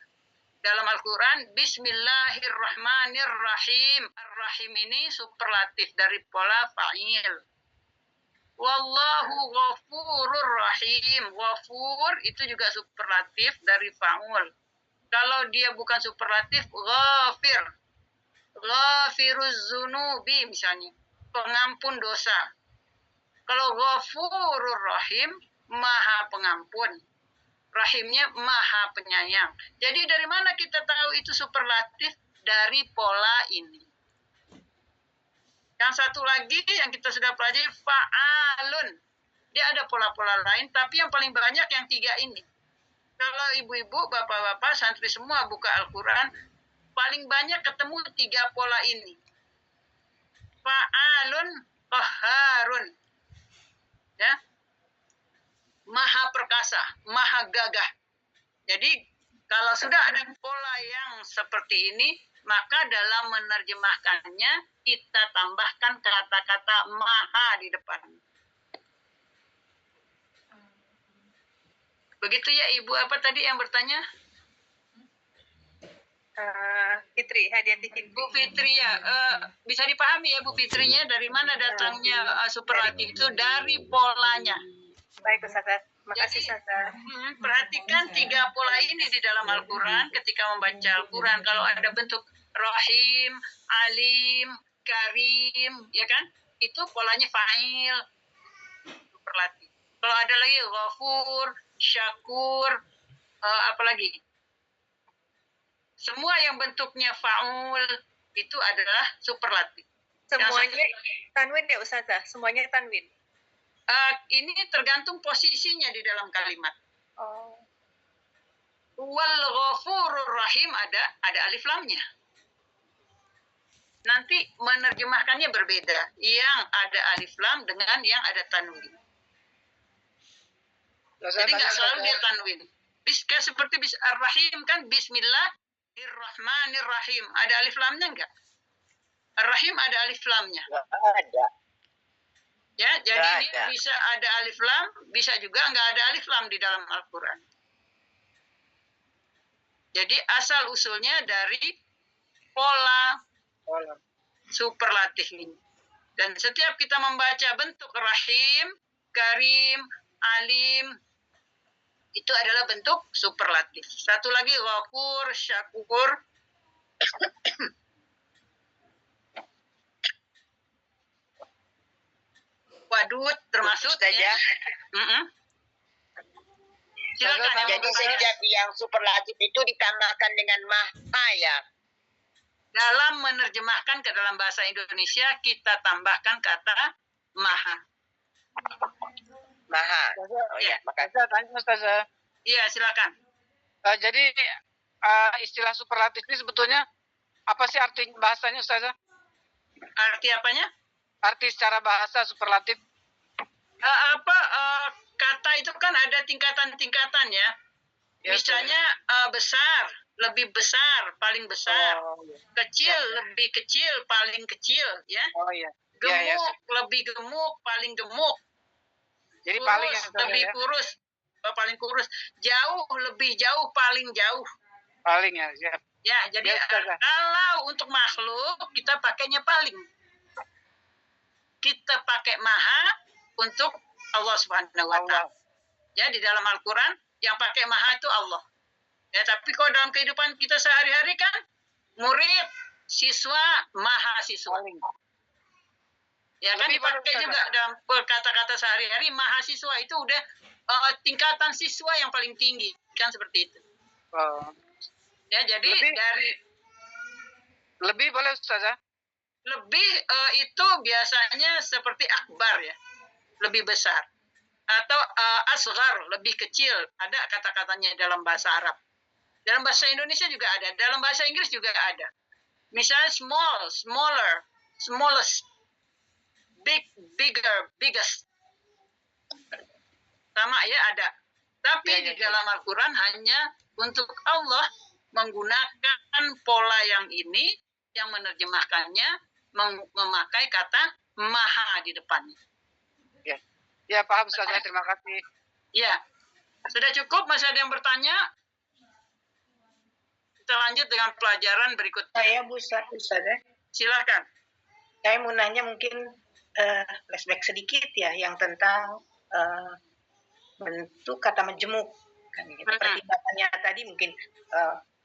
Dalam Al-Quran, Bismillahirrahmanirrahim. Ar-Rahim ini superlatif dari pola fa'il. Wallahu ghafurur rahim. Ghafur itu juga superlatif dari fa'ul. Kalau dia bukan superlatif, ghafir. Ghafiruz zunubi misalnya. Pengampun dosa. Kalau ghafurur rahim, maha pengampun. Rahimnya maha penyayang. Jadi dari mana kita tahu itu superlatif? Dari pola ini. Yang satu lagi yang kita sudah pelajari, fa'alun. Dia ada pola-pola lain, tapi yang paling banyak yang 3 ini. Kalau ibu-ibu, bapak-bapak, santri semua buka Al-Quran, paling banyak ketemu 3 pola ini. Fa'alun, qahharun. Ya. Maha perkasa, maha gagah. Jadi, kalau sudah ada pola yang seperti ini, maka dalam menerjemahkannya, kita tambahkan kata-kata maha di depan. Begitu ya, Ibu apa tadi yang bertanya? Fitri, Hadiati Fitri. Bu Fitri ya, bisa dipahami ya Bu Fitrinya dari mana datangnya superlatif itu? Dari polanya. Baik Ustazah, makasih Ustazah. Perhatikan 3 pola ini di dalam Al-Quran ketika membaca Al-Quran. Kalau ada bentuk Rahim, Alim, Karim, ya kan? Itu polanya fa'il, superlatif. Kalau ada lagi Ghafur, Syakur, apa lagi? Semua yang bentuknya fa'ul itu adalah superlatif. Semuanya tanwin ya Ustazah? Semuanya tanwin? Ini tergantung posisinya di dalam kalimat. Oh. Wal ghafurur rahim ada alif lamnya. Nanti menerjemahkannya berbeda. Yang ada alif lam dengan yang ada tanwin. Jadi nggak selalu dia tanwin. Seperti Ar-Rahim kan Bismillahirrahmanirrahim. Ada alif lamnya nggak? Ar-Rahim ada alif lamnya. Ada. Ya, jadi dia bisa ada alif lam, bisa juga nggak ada alif lam di dalam Al-Quran. Jadi asal usulnya dari pola superlatif ini. Dan setiap kita membaca bentuk Rahim, Karim, Alim, itu adalah bentuk superlatif. Satu lagi Ghafur, Syakur. Wadud termasuk ya. Silakan. Jadi setiap yang superlatif itu ditambahkan dengan maha ya. Dalam menerjemahkan ke dalam bahasa Indonesia kita tambahkan kata maha. Maha. Oh ya, makasih. Tanya Ustazah. Iya, silakan. Jadi istilah superlatif ini sebetulnya apa sih arti bahasanya Ustazah? Arti apanya? Arti secara bahasa superlatif. Kata itu kan ada tingkatan-tingkatan ya. Misalnya besar, lebih besar, paling besar. Kecil, lebih kecil, paling kecil ya. Oh iya. Gemuk, lebih gemuk, paling gemuk. Jadi kurus, paling lebih kurus, paling kurus. Jauh, lebih jauh, paling jauh. Paling ya, siap. Ya, jadi kalau untuk makhluk kita pakainya paling. kita pakai maha untuk Allah Subhanahu wa taala. Ya, di dalam Al-Qur'an yang pakai maha itu Allah. Ya, tapi kalau dalam kehidupan kita sehari-hari kan murid, siswa, mahasiswa. Ya kan dipakai juga dalam kata-kata sehari-hari, mahasiswa itu udah tingkatan siswa yang paling tinggi, kan seperti itu. Ya, jadi lebih boleh Ustazah? Lebih itu biasanya seperti akbar ya, lebih besar. Atau asghar, lebih kecil, ada kata-katanya dalam bahasa Arab. Dalam bahasa Indonesia juga ada, dalam bahasa Inggris juga ada. Misalnya small, smaller, smallest, big, bigger, biggest. Sama ya ada. Tapi di dalam Al-Quran hanya untuk Allah menggunakan pola yang ini, yang menerjemahkannya memakai kata maha di depannya. Ya, paham Ustazah, terima kasih. Ya, sudah cukup? Masih ada yang bertanya? Kita lanjut dengan pelajaran berikutnya. Saya Bu Ustazah. Silakan. Saya mau nanya mungkin flashback sedikit ya, yang tentang bentuk kata majemuk. Kan, gitu. Pertimbangannya tadi mungkin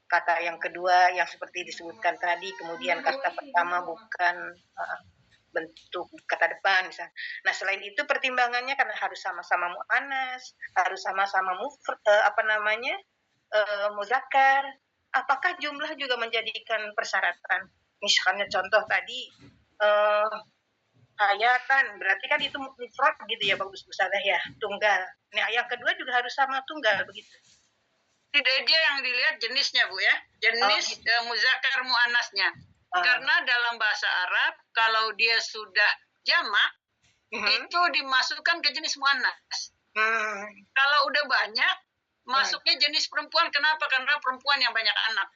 kata yang kedua yang seperti disebutkan tadi, kemudian kata pertama bukan bentuk kata depan misalnya. Nah, selain itu pertimbangannya karena harus sama-sama muannas, harus sama-sama muzakkar. Apakah jumlah juga menjadikan persyaratan? Misalnya contoh tadi ayatan, berarti kan itu mufrad gitu ya Pak Ustazah ya, tunggal. Nah, yang kedua juga harus sama tunggal begitu. Tidak, dia yang dilihat jenisnya Bu ya, jenis muzakkar muannasnya. Karena dalam bahasa Arab kalau dia sudah jamak itu dimasukkan ke jenis muannas. Kalau udah banyak masuknya jenis perempuan. Kenapa? Karena perempuan yang banyak anak.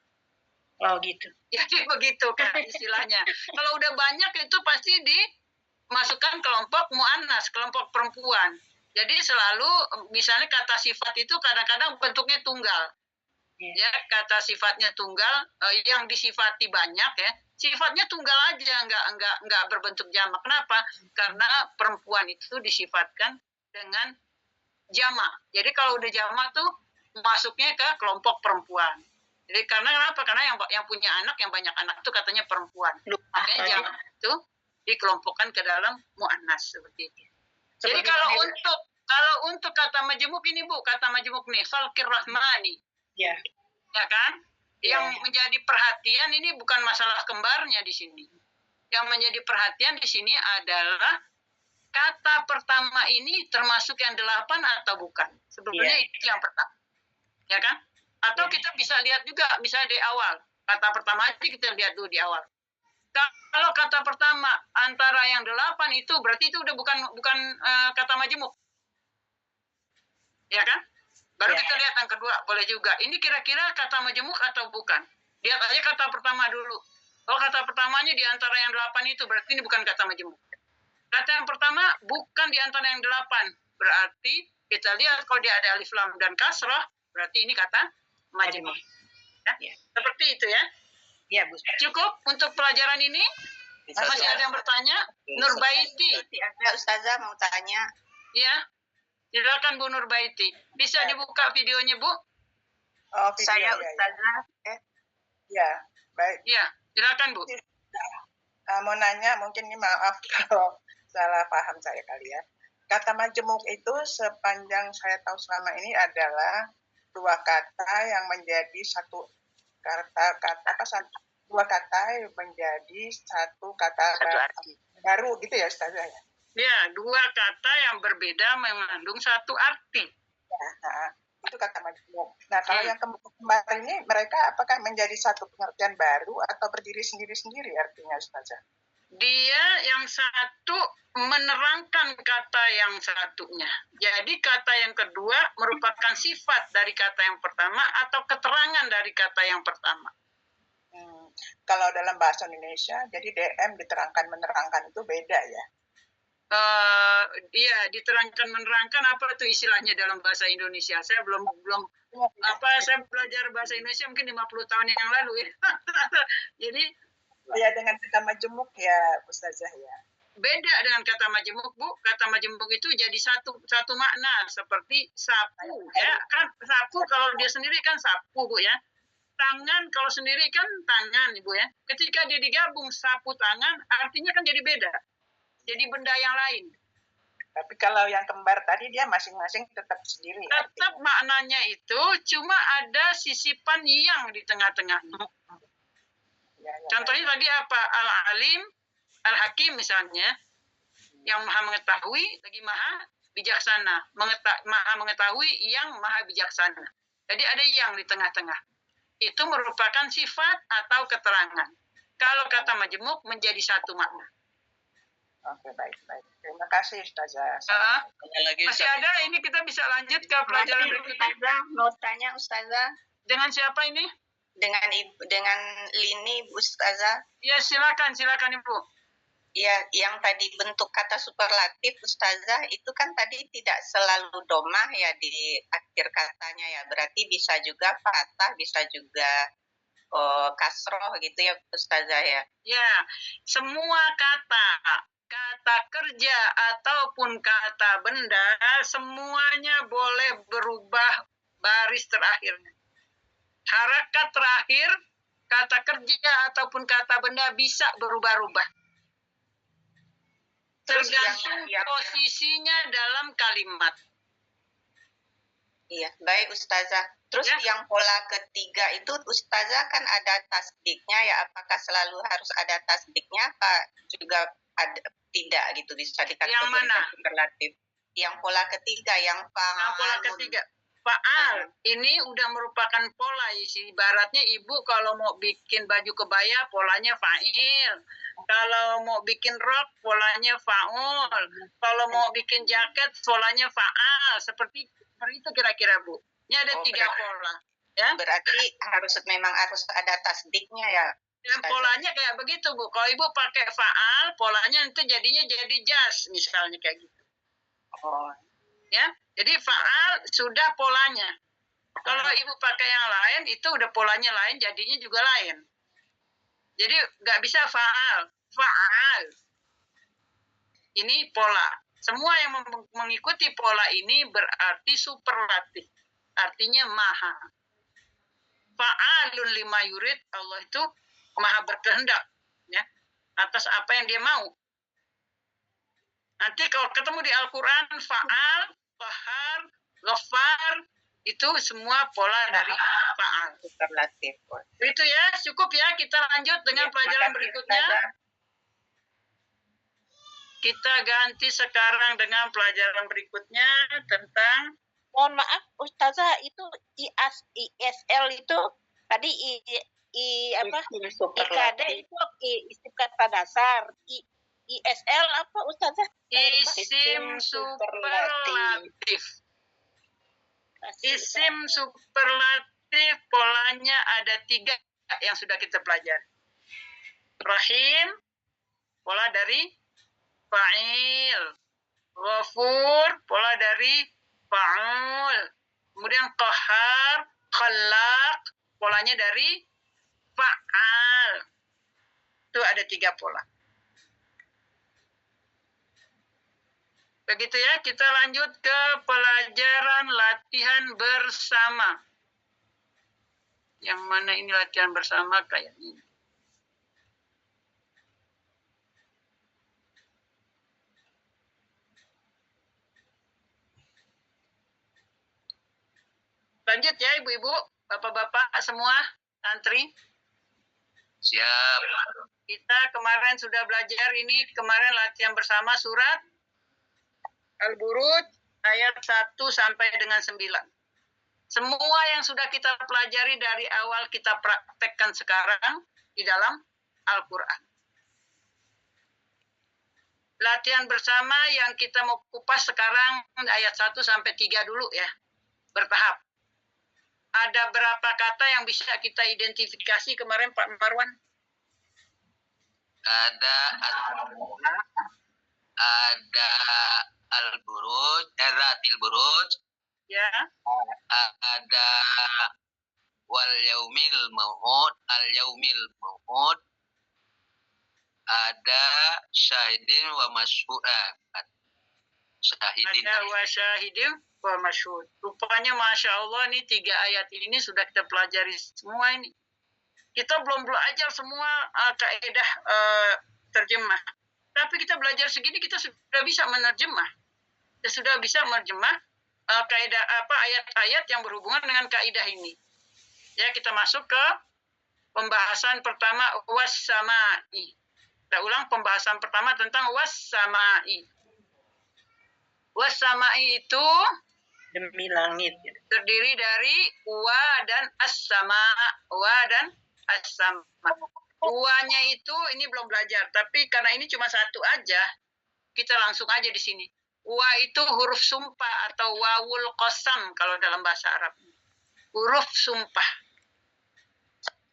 Oh gitu. Jadi begitu kan istilahnya. Kalau udah banyak itu pasti dimasukkan kelompok muannas, kelompok perempuan. Jadi selalu misalnya kata sifat itu kadang-kadang bentuknya tunggal. Ya, kata sifatnya tunggal, yang disifati banyak ya. Sifatnya tunggal aja, enggak berbentuk jamak. Kenapa? Karena perempuan itu disifatkan dengan jamak. Jadi kalau udah jamak tuh masuknya ke kelompok perempuan. Jadi karena kenapa? Karena yang punya anak, yang banyak anak itu katanya perempuan. Makanya jamak itu dikelompokkan ke dalam muannas seperti itu. Jadi kalau untuk kata majemuk ini Bu, kata majemuk nih, Khalqir Rahmani. Ya. Ya kan? Yang menjadi perhatian ini bukan masalah kembarnya di sini. Yang menjadi perhatian di sini adalah kata pertama ini termasuk yang 8 atau bukan. Sebetulnya itu yang pertama. Ya kan? Atau kita bisa lihat juga misalnya di awal. Kata pertama aja kita lihat dulu di awal. Kalau kata pertama antara yang 8 itu berarti itu udah bukan kata majemuk. Ya kan? Baru kita lihat yang kedua, boleh juga. Ini kira-kira kata majemuk atau bukan? Lihat aja kata pertama dulu. Kalau kata pertamanya di antara yang 8 itu, berarti ini bukan kata majemuk. Kata yang pertama bukan di antara yang 8. Berarti kita lihat kalau dia ada alif lam dan kasrah, berarti ini kata majemuk. Ya? Seperti itu ya. Iya, Bu. Cukup untuk pelajaran ini? Masih ada yang bertanya? Nurbaiti. Ada Ustazah mau tanya. Iya. Silakan Bu Nurbaiti. Bisa dibuka videonya, Bu? Oh, saya Ustazah. Ya, baik. Ya, silakan Bu. Mau nanya, mungkin ini maaf kalau salah paham saya kali ya. Kata majemuk itu sepanjang saya tahu selama ini adalah dua kata yang menjadi satu dua kata yang menjadi satu kata baru gitu ya Ustazah ya? Ya, dua kata yang berbeda mengandung satu arti. Ya, itu kata majemuk. Nah, kalau yang kembar ini mereka apakah menjadi satu pengertian baru atau berdiri sendiri-sendiri artinya Ustazah? Dia yang satu menerangkan kata yang satunya. Jadi kata yang kedua merupakan sifat dari kata yang pertama atau keterangan dari kata yang pertama. Kalau dalam bahasa Indonesia, jadi DM diterangkan menerangkan itu beda ya? Iya, diterangkan menerangkan apa tuh istilahnya dalam bahasa Indonesia? Saya belum saya belajar bahasa Indonesia mungkin 50 tahun yang lalu ya. Jadi ya dengan kata majemuk ya Ustazah ya. beda dengan kata majemuk, Bu. Kata majemuk itu jadi satu makna seperti sapu, ya. Kan sapu kalau dia sendiri kan sapu, Bu, ya. Tangan kalau sendiri kan tangan, Ibu, ya. Ketika dia digabung sapu tangan, artinya kan jadi beda. Jadi benda yang lain. Tapi kalau yang kembar tadi dia masing-masing tetap sendiri. Tetap maknanya itu, cuma ada sisipan yang di tengah-tengah. Contohnya tadi apa? Al-Alim, Al-Hakim misalnya, yang maha mengetahui, lagi maha bijaksana. Maha mengetahui yang maha bijaksana. Jadi ada yang di tengah-tengah. Itu merupakan sifat atau keterangan. Kalau kata majemuk menjadi satu makna. Oke, baik. Terima kasih, Ustazah. Masih ada, ini kita bisa lanjut ke pelajaran berikutnya. Mau tanya, Ustazah. Dengan siapa ini? Dengan Lini, Bu Ustazah. Ya, silakan Ibu. Ya, yang tadi bentuk kata superlatif, Ustazah, itu kan tadi tidak selalu domah ya di akhir katanya ya. Berarti bisa juga fathah, bisa juga kasroh gitu ya, Ustazah ya. Ya, semua kata kerja ataupun kata benda, semuanya boleh berubah baris terakhirnya. Harakat terakhir, kata kerja ataupun kata benda bisa berubah-ubah. Tergantung posisinya dalam kalimat. Iya, baik Ustazah. Terus yang pola ketiga itu Ustazah kan ada tasdiknya ya, apakah selalu harus ada tasdiknya apa juga ada tidak gitu bisa dikategorikan superlatif? Yang pola ketiga, yang pola ketiga. Faal, ini udah merupakan pola isi. Ibaratnya ibu kalau mau bikin baju kebaya, polanya fa'il. Kalau mau bikin rok, polanya fa'ul. Kalau mau bikin jaket, polanya fa'al. Seperti itu kira-kira, Bu. Ini ada 3 pola. Ya? Berarti memang harus ada tasdiknya ya? Dan polanya kayak begitu, Bu. Kalau ibu pakai fa'al, polanya nanti jadinya jadi jas, misalnya kayak gitu. Ya, jadi fa'al sudah polanya. Kalau ibu pakai yang lain, itu udah polanya lain, jadinya juga lain. Jadi nggak bisa fa'al. Ini pola. Semua yang mengikuti pola ini berarti superlatif. Artinya maha. Fa'alun lima yurid, Allah itu maha berkehendak. Ya, atas apa yang dia mau. Nanti kalau ketemu di Al-Quran, fa'al, fahar, ghafar, itu semua pola dari fa'al. Superlatif. Itu ya, cukup ya. Kita lanjut dengan pelajaran berikutnya. Kita ganti sekarang dengan pelajaran berikutnya tentang... Mohon maaf, Ustazah, itu ISL itu tadi IKD itu isim kata dasar. ISL apa Ustazah? Isim superlatif. Isim superlatif polanya ada 3 yang sudah kita pelajari. Rahim, pola dari fa'il. Ghafur, pola dari fa'ul. Kemudian qahar, khalaq, polanya dari fa'al. Itu ada 3 pola. Begitu ya, kita lanjut ke pelajaran latihan bersama. Yang mana ini latihan bersama kayak ini. Lanjut ya ibu-ibu, bapak-bapak semua, santri. Siap. Kita kemarin sudah belajar ini, kemarin latihan bersama surat Al-Buruj ayat 1 sampai dengan 9. Semua yang sudah kita pelajari dari awal kita praktekkan sekarang di dalam Al-Quran. Latihan bersama yang kita mau kupas sekarang ayat 1 sampai 3 dulu ya, bertahap. Ada berapa kata yang bisa kita identifikasi kemarin Pak Marwan? Ada Al-Buruj, Ratil Buruj. Ya. Ada wal yaumil mau'ud, al yaumil mau'ud. ada syahidin wa masyhud. Syahidin. Ada wa syahidin wa masyhud. Rupanya Masya Allah nih 3 ayat ini sudah kita pelajari semua ini. Kita belum belajar semua kaidah terjemah. Tapi kita belajar segini kita sudah bisa menerjemah. Kita sudah bisa menerjemah kaidah ayat-ayat yang berhubungan dengan kaidah ini. Ya, kita masuk ke pembahasan pertama was-samai. Kita ulang pembahasan pertama tentang was-samai. Was-samai itu demi langit. Terdiri dari wa dan as-sama. Wa dan as-sama. Wa-nya itu ini belum belajar, tapi karena ini cuma satu aja, kita langsung aja di sini. Wa itu huruf sumpah atau wawul qasam kalau dalam bahasa Arab. Huruf sumpah.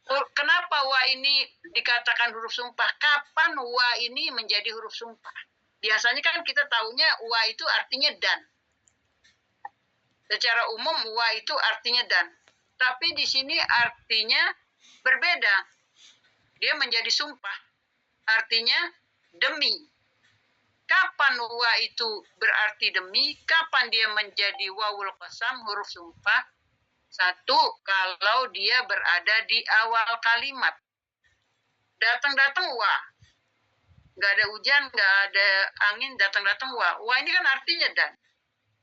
Kenapa wa ini dikatakan huruf sumpah? Kapan wa ini menjadi huruf sumpah? Biasanya kan kita tahunya wa itu artinya dan. Secara umum wa itu artinya dan. Tapi di sini artinya berbeda. Dia menjadi sumpah. Artinya demi. Kapan wa itu berarti demi? Kapan dia menjadi wawul qasam, huruf sumpah? 1, kalau dia berada di awal kalimat. Datang-datang wa. Nggak ada hujan, nggak ada angin, datang-datang wa. Wa ini kan artinya dan.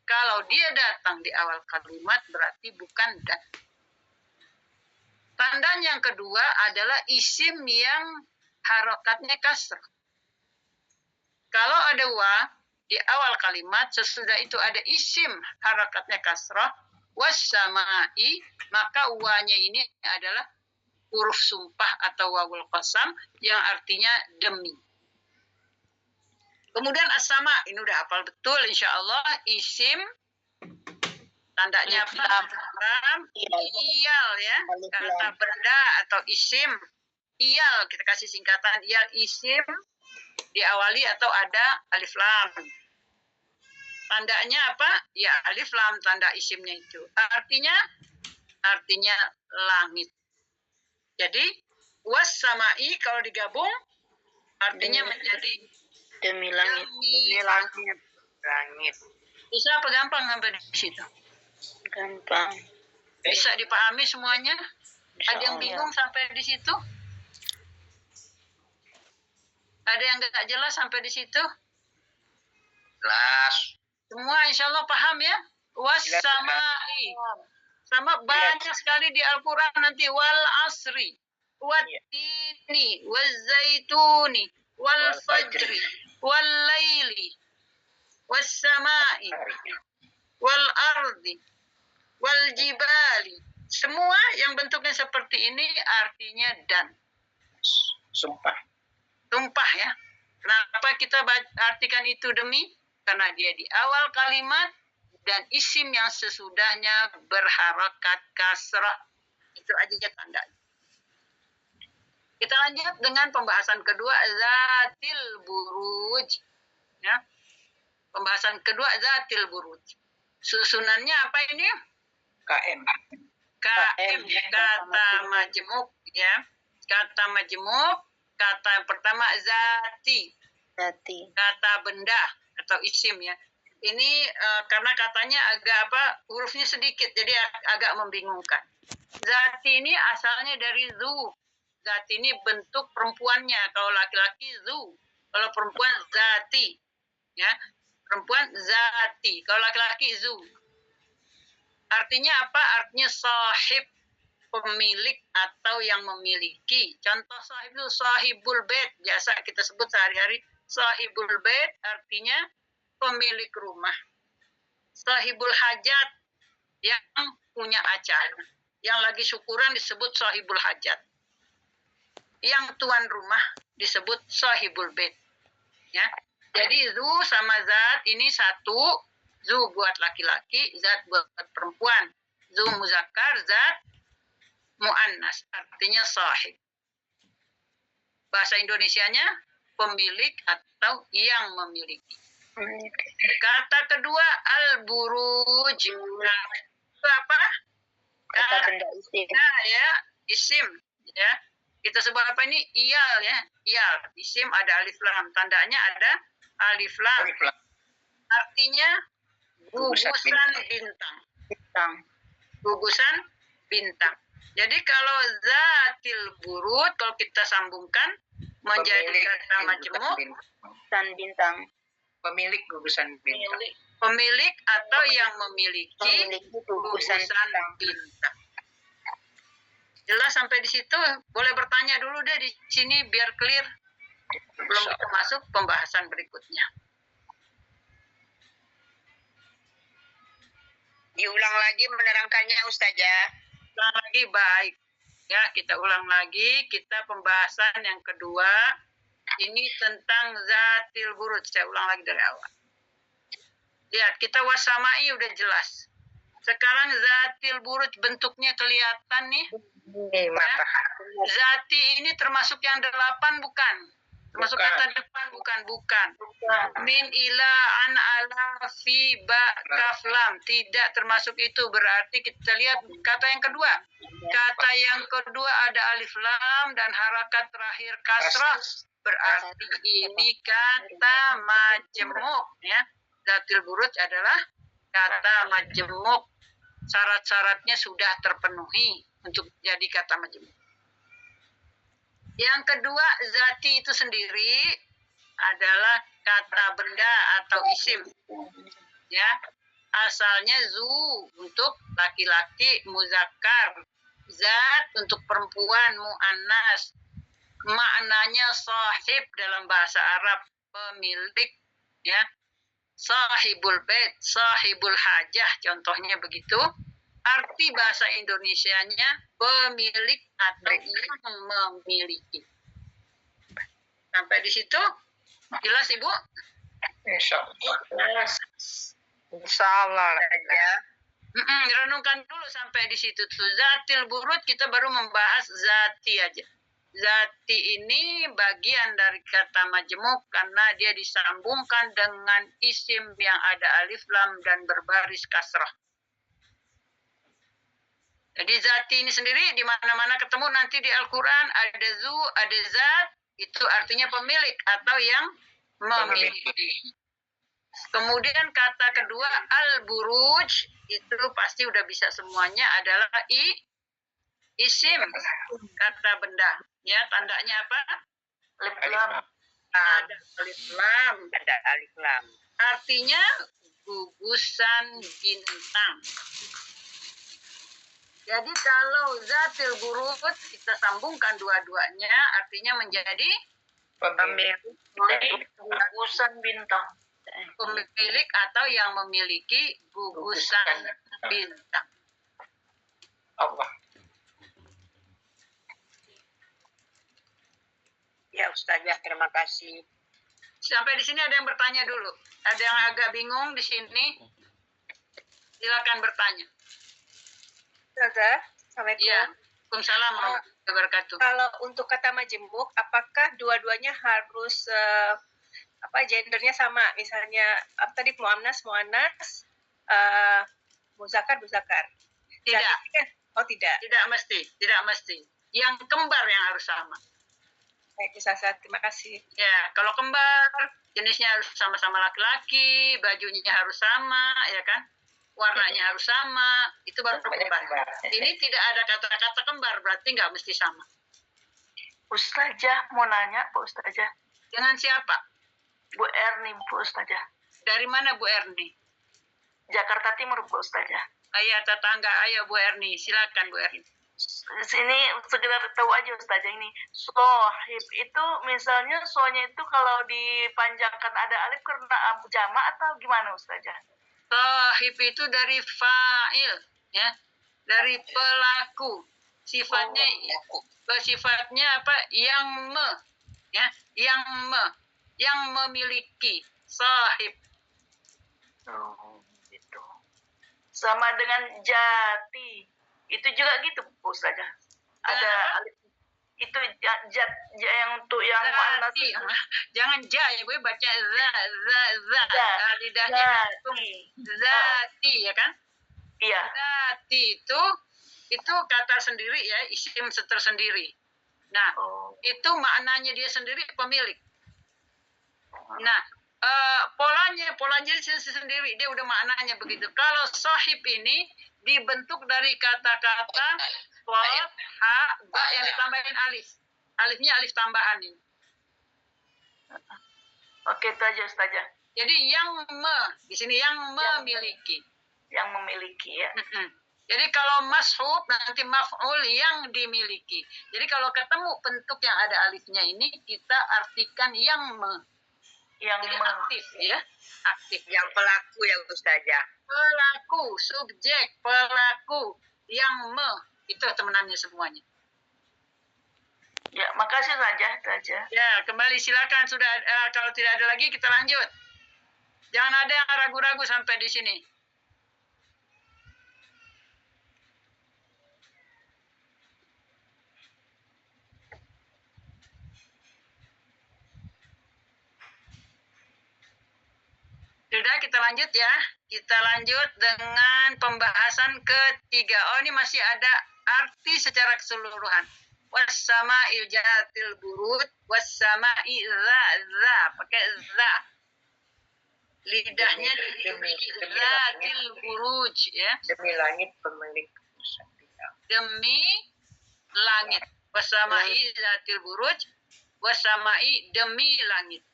Kalau dia datang di awal kalimat berarti bukan dan. Tandanya yang kedua adalah isim yang harokatnya kasrah. Kalau ada wa di awal kalimat, sesudah itu ada isim harokatnya kasrah, was-samai, maka wa-nya ini adalah huruf sumpah atau wawul qasam yang artinya demi. Kemudian as-sama, ini udah hafal betul insya Allah, isim tandanya lam, iyal ya, kata benda atau isim, iyal, kita kasih singkatan iyal, isim diawali atau ada alif lam. Tandanya apa? Ya alif lam tanda isimnya itu. Artinya langit. Jadi was-samai kalau digabung artinya menjadi demi langit. Demi langit. Langit. Bisa apa gampang sampai di situ? Gampang. Bisa dipahami semuanya? Ada yang bingung sampai di situ? Ada yang nggak jelas sampai di situ? Jelas. Semua insya Allah paham ya? Was-samai. Sama banyak sekali di Al-Quran nanti. Wal asri. Wat-tini. Wal-zaituni. Wal-fajri. Wal-laili. Was-samai. Wal-ardi. Wal-jibali. Semua yang bentuknya seperti ini artinya dan. Sumpah. Sumpah ya. Kenapa kita artikan itu demi? Karena dia di awal kalimat dan isim yang sesudahnya berharokat kasrah. Itu aja tanda. Kita lanjut dengan pembahasan kedua, zatil buruj. Ya. Pembahasan kedua, zatil buruj. Susunannya apa ini? KM. KM, kata majemuk ya. Kata majemuk, kata yang pertama zati. Kata benda atau isim ya. Ini karena katanya agak hurufnya sedikit jadi agak membingungkan. Zati ini asalnya dari zu. Zati ini bentuk perempuannya. Kalau laki-laki zu, kalau perempuan zati. Ya. Perempuan zati, kalau laki-laki zu. Artinya apa? Artinya sahib, pemilik atau yang memiliki. Contoh sahib itu sahibul bait, biasa kita sebut sehari-hari. Sahibul bait artinya pemilik rumah. Sahibul hajat yang punya acara. Yang lagi syukuran disebut sahibul hajat. Yang tuan rumah disebut sahibul bait. Ya. Jadi zu sama zat ini satu. Zu buat laki-laki, zat buat perempuan. Zu muzakkar, zat muannas, artinya sahib. Bahasa Indonesianya pemilik atau yang memiliki. Kata kedua al-buruj. Nah, itu apa? Kata benda isim. Nah, ya, isim ya. kita sebut apa ini? Iyal ya. Iyal. Isim ada alif lam. Tandanya ada alif lam. Artinya gugusan bintang. Gugusan bintang. Jadi kalau zatil burut, kalau kita sambungkan menjadi kata majemuk Dan bintang. Pemilik gugusan bintang. Pemilik atau yang memiliki gugusan bintang. Jelas sampai di situ? Boleh bertanya dulu deh di sini biar clear. Belum kita masuk pembahasan berikutnya. Diulang lagi menerangkannya Ustazah. Ulang lagi, baik. Ya, kita ulang lagi. Kita pembahasan yang kedua. Ini tentang zatil burut. Saya ulang lagi dari awal. Lihat, kita wasamai udah jelas. Sekarang zatil burut bentuknya kelihatan nih. Ya. Zati ini termasuk yang 8 bukan? Termasuk kata depan bukan. Min ila an ala fi ba kaf lam. Tidak termasuk itu. Berarti kita lihat kata yang kedua. Kata yang kedua ada alif lam dan harakat terakhir kasrah. Berarti ini kata majemuk ya. Zatil burut adalah kata majemuk. Syarat-syaratnya sudah terpenuhi untuk jadi kata majemuk. Yang kedua, zati itu sendiri adalah kata benda atau isim. Ya. Asalnya zu untuk laki-laki muzakkar, zat untuk perempuan muannas. Maknanya sahib dalam bahasa Arab, pemilik ya. Sahibul bait, sahibul hajah contohnya begitu. Arti bahasa Indonesianya pemilik atau yang memiliki. Sampai di situ jelas Ibu? Insyaallah. Renungkan dulu sampai di situ tuh. Zatil burut kita baru membahas zati aja. Zati ini bagian dari kata majemuk karena dia disambungkan dengan isim yang ada alif lam dan berbaris kasrah. Jadi zati ini sendiri di mana-mana ketemu nanti di Al-Quran ada zu, ada zat, itu artinya pemilik atau yang memiliki. Kemudian kata kedua al-buruj itu pasti udah bisa semuanya adalah isim kata benda. Ya, tandanya apa? Alif lam. Ada alif lam. Ada alif lam. Artinya gugusan bintang. Jadi kalau zatil burut kita sambungkan dua-duanya artinya menjadi Pemilik gugusan bintang. Pemilik atau yang memiliki gugusan bintang. Allah. Ya Ustazah, terima kasih. Sampai di sini ada yang bertanya dulu. Ada yang agak bingung di sini? Silakan bertanya. Ustazah, Assalamualaikum. Ya, Waalaikumsalam warahmatullahi wabarakatuh. Kalau untuk kata majemuk, apakah dua-duanya harus gendernya sama? Misalnya apa tadi muannas, muzakkar. Tidak. Oh tidak. Tidak mesti. Yang kembar yang harus sama. Baik, Ustazah, terima kasih. Ya, kalau kembar jenisnya harus sama-sama laki-laki, bajunya harus sama, ya kan? Warnanya harus sama, itu baru kembar. Ini tidak ada kata-kata kembar, berarti nggak mesti sama. Ustazah, mau nanya, Bu Ustazah. Dengan siapa? Bu Erni, Bu Ustazah. Dari mana Bu Erni? Jakarta Timur, Bu Ustazah. Ayah tetangga, ayo Bu Erni, silakan Bu Erni. Sini sekedar tahu aja Ustazah ini. Sohib itu misalnya sonya itu kalau dipanjangkan ada alif karena jamak atau gimana Ustazah? Sohib itu dari fa'il, ya, dari pelaku. Sifatnya, sifatnya apa? Yang memiliki. Sohib. Oh, gitu. Sama dengan jati. Itu juga gitu Bu Ustazah. Ada alif itu jat yang untuk yang muannas. Jangan ja ya gue baca za. Lidahnya langsung zati ya kan? Iya. Zati itu kata sendiri ya, isim tersendiri. Nah, itu maknanya dia sendiri pemilik. Nah, polanya sendiri, dia udah maknanya begitu. Kalau sahib ini dibentuk dari kata-kata qaf, ha, ba yang ditambahin alif. Alifnya alif tambahan ini. Oke, itu aja Ustazah. Jadi yang di sini yang memiliki. Yang memiliki ya. Jadi kalau mashub nanti maf'ul yang dimiliki. Jadi kalau ketemu bentuk yang ada alifnya ini kita artikan yang jadi aktif ya. Aktif. Yang pelaku ya Ustazah. Pelaku, subjek, pelaku, yang itu temenannya semuanya. Ya, makasih saja. Ya, kembali silakan sudah kalau tidak ada lagi kita lanjut. Jangan ada yang ragu-ragu sampai di sini. Sudah, kita lanjut ya. Kita lanjut dengan pembahasan ketiga. Oh, ini masih ada arti secara keseluruhan. Wassama'il jatil burut, wassama'i za, pakai za. Lidahnya demi zatil buruj ya. Demi langit pemilik. Demi langit. Wassama'i zatil buruj, wassama'i demi langit.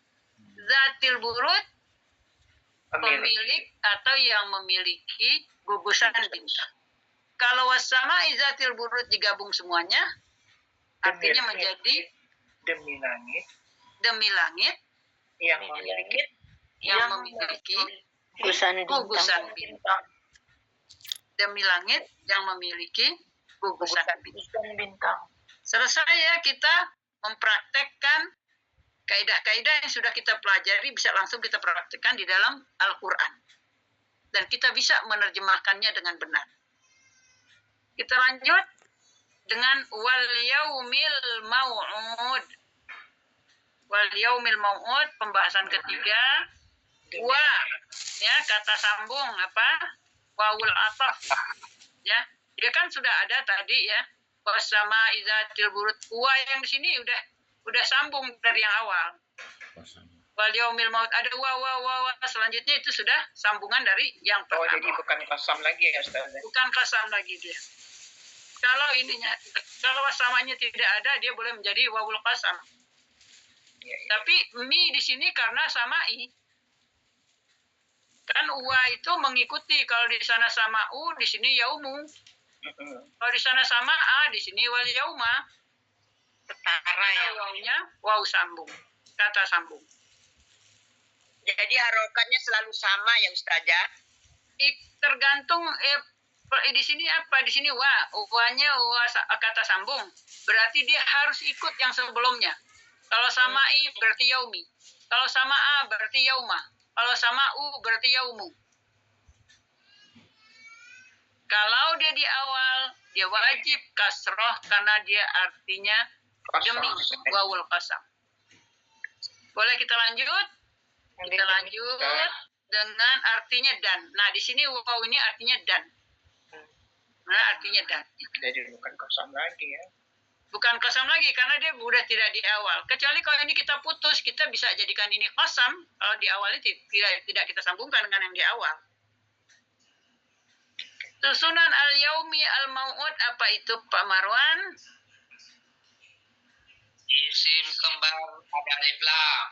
Zatil buruj pemilik atau yang memiliki gugusan bintang. Kalau wassama'i zatil buruj digabung semuanya, artinya menjadi demi langit yang memiliki gugusan bintang. Demi langit yang memiliki gugusan bintang. Selesai ya, kita mempraktekkan kaidah-kaidah yang sudah kita pelajari bisa langsung kita praktekkan di dalam Al-Quran. Dan kita bisa menerjemahkannya dengan benar. Kita lanjut dengan wal yaumil mau'ud. Wal yaumil mau'ud, pembahasan ketiga. Wa, ya, kata sambung apa? Wawul ataf. Ya, dia kan sudah ada tadi ya. Wasama izatil burut. Wa yang di sini udah sambung dari yang awal. Wal yaumil maut ada wa selanjutnya itu sudah sambungan dari yang pertama. Oh, jadi bukan qasam lagi ya Ustaz. Bukan qasam lagi dia. Kalau wasamanya tidak ada, dia boleh menjadi wawul qasam. Ya. Tapi mi di sini karena sama i. Kan wa itu mengikuti, kalau di sana sama u, di sini yaumu. Kalau di sana sama a, di sini wal yauma. Setara ya. Wawunya waw sambung. Kata sambung. Jadi harokatnya selalu sama ya Ustazah? Tergantung di sini apa? Di sini wa-nya kata sambung. Berarti dia harus ikut yang sebelumnya. Kalau sama i berarti yaumi. Kalau sama a berarti yauma. Kalau sama u berarti yaumu. Kalau dia di awal, dia wajib kasroh karena dia artinya demi wawul qasam. Boleh kita lanjut? Kita lanjut dengan artinya dan. Nah, di sini waw ini artinya dan. Nah, artinya dan. Jadi bukan qasam lagi ya. Bukan qasam lagi karena dia sudah tidak di awal. Kecuali kalau ini kita putus, kita bisa jadikan ini qasam. Kalau di awalnya tidak kita sambungkan dengan yang di awal. Susunan al-yaumi al-mau'ud apa itu Pak Marwan? Isim kembar ada alif lam.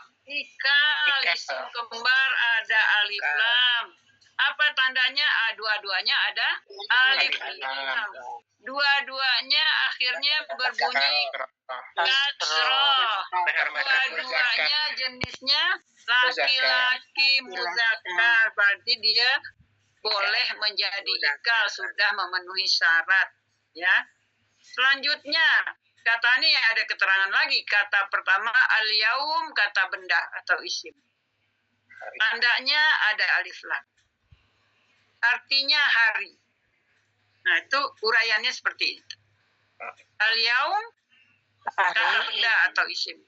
Isim kembar ada alif lam. Apa tandanya? Dua-duanya ada alif lam. Dua-duanya akhirnya berbunyi kasroh. Dua-duanya jenisnya laki-laki muzakkar. Berarti dia boleh menjadi ikal, sudah memenuhi syarat. Ya. Selanjutnya, kata ini ada keterangan lagi. Kata pertama al-yaum, kata benda atau isim. Tandanya ada alif lam. Artinya hari. Nah, itu uraiannya seperti itu. Al-yaum, kata benda atau isim.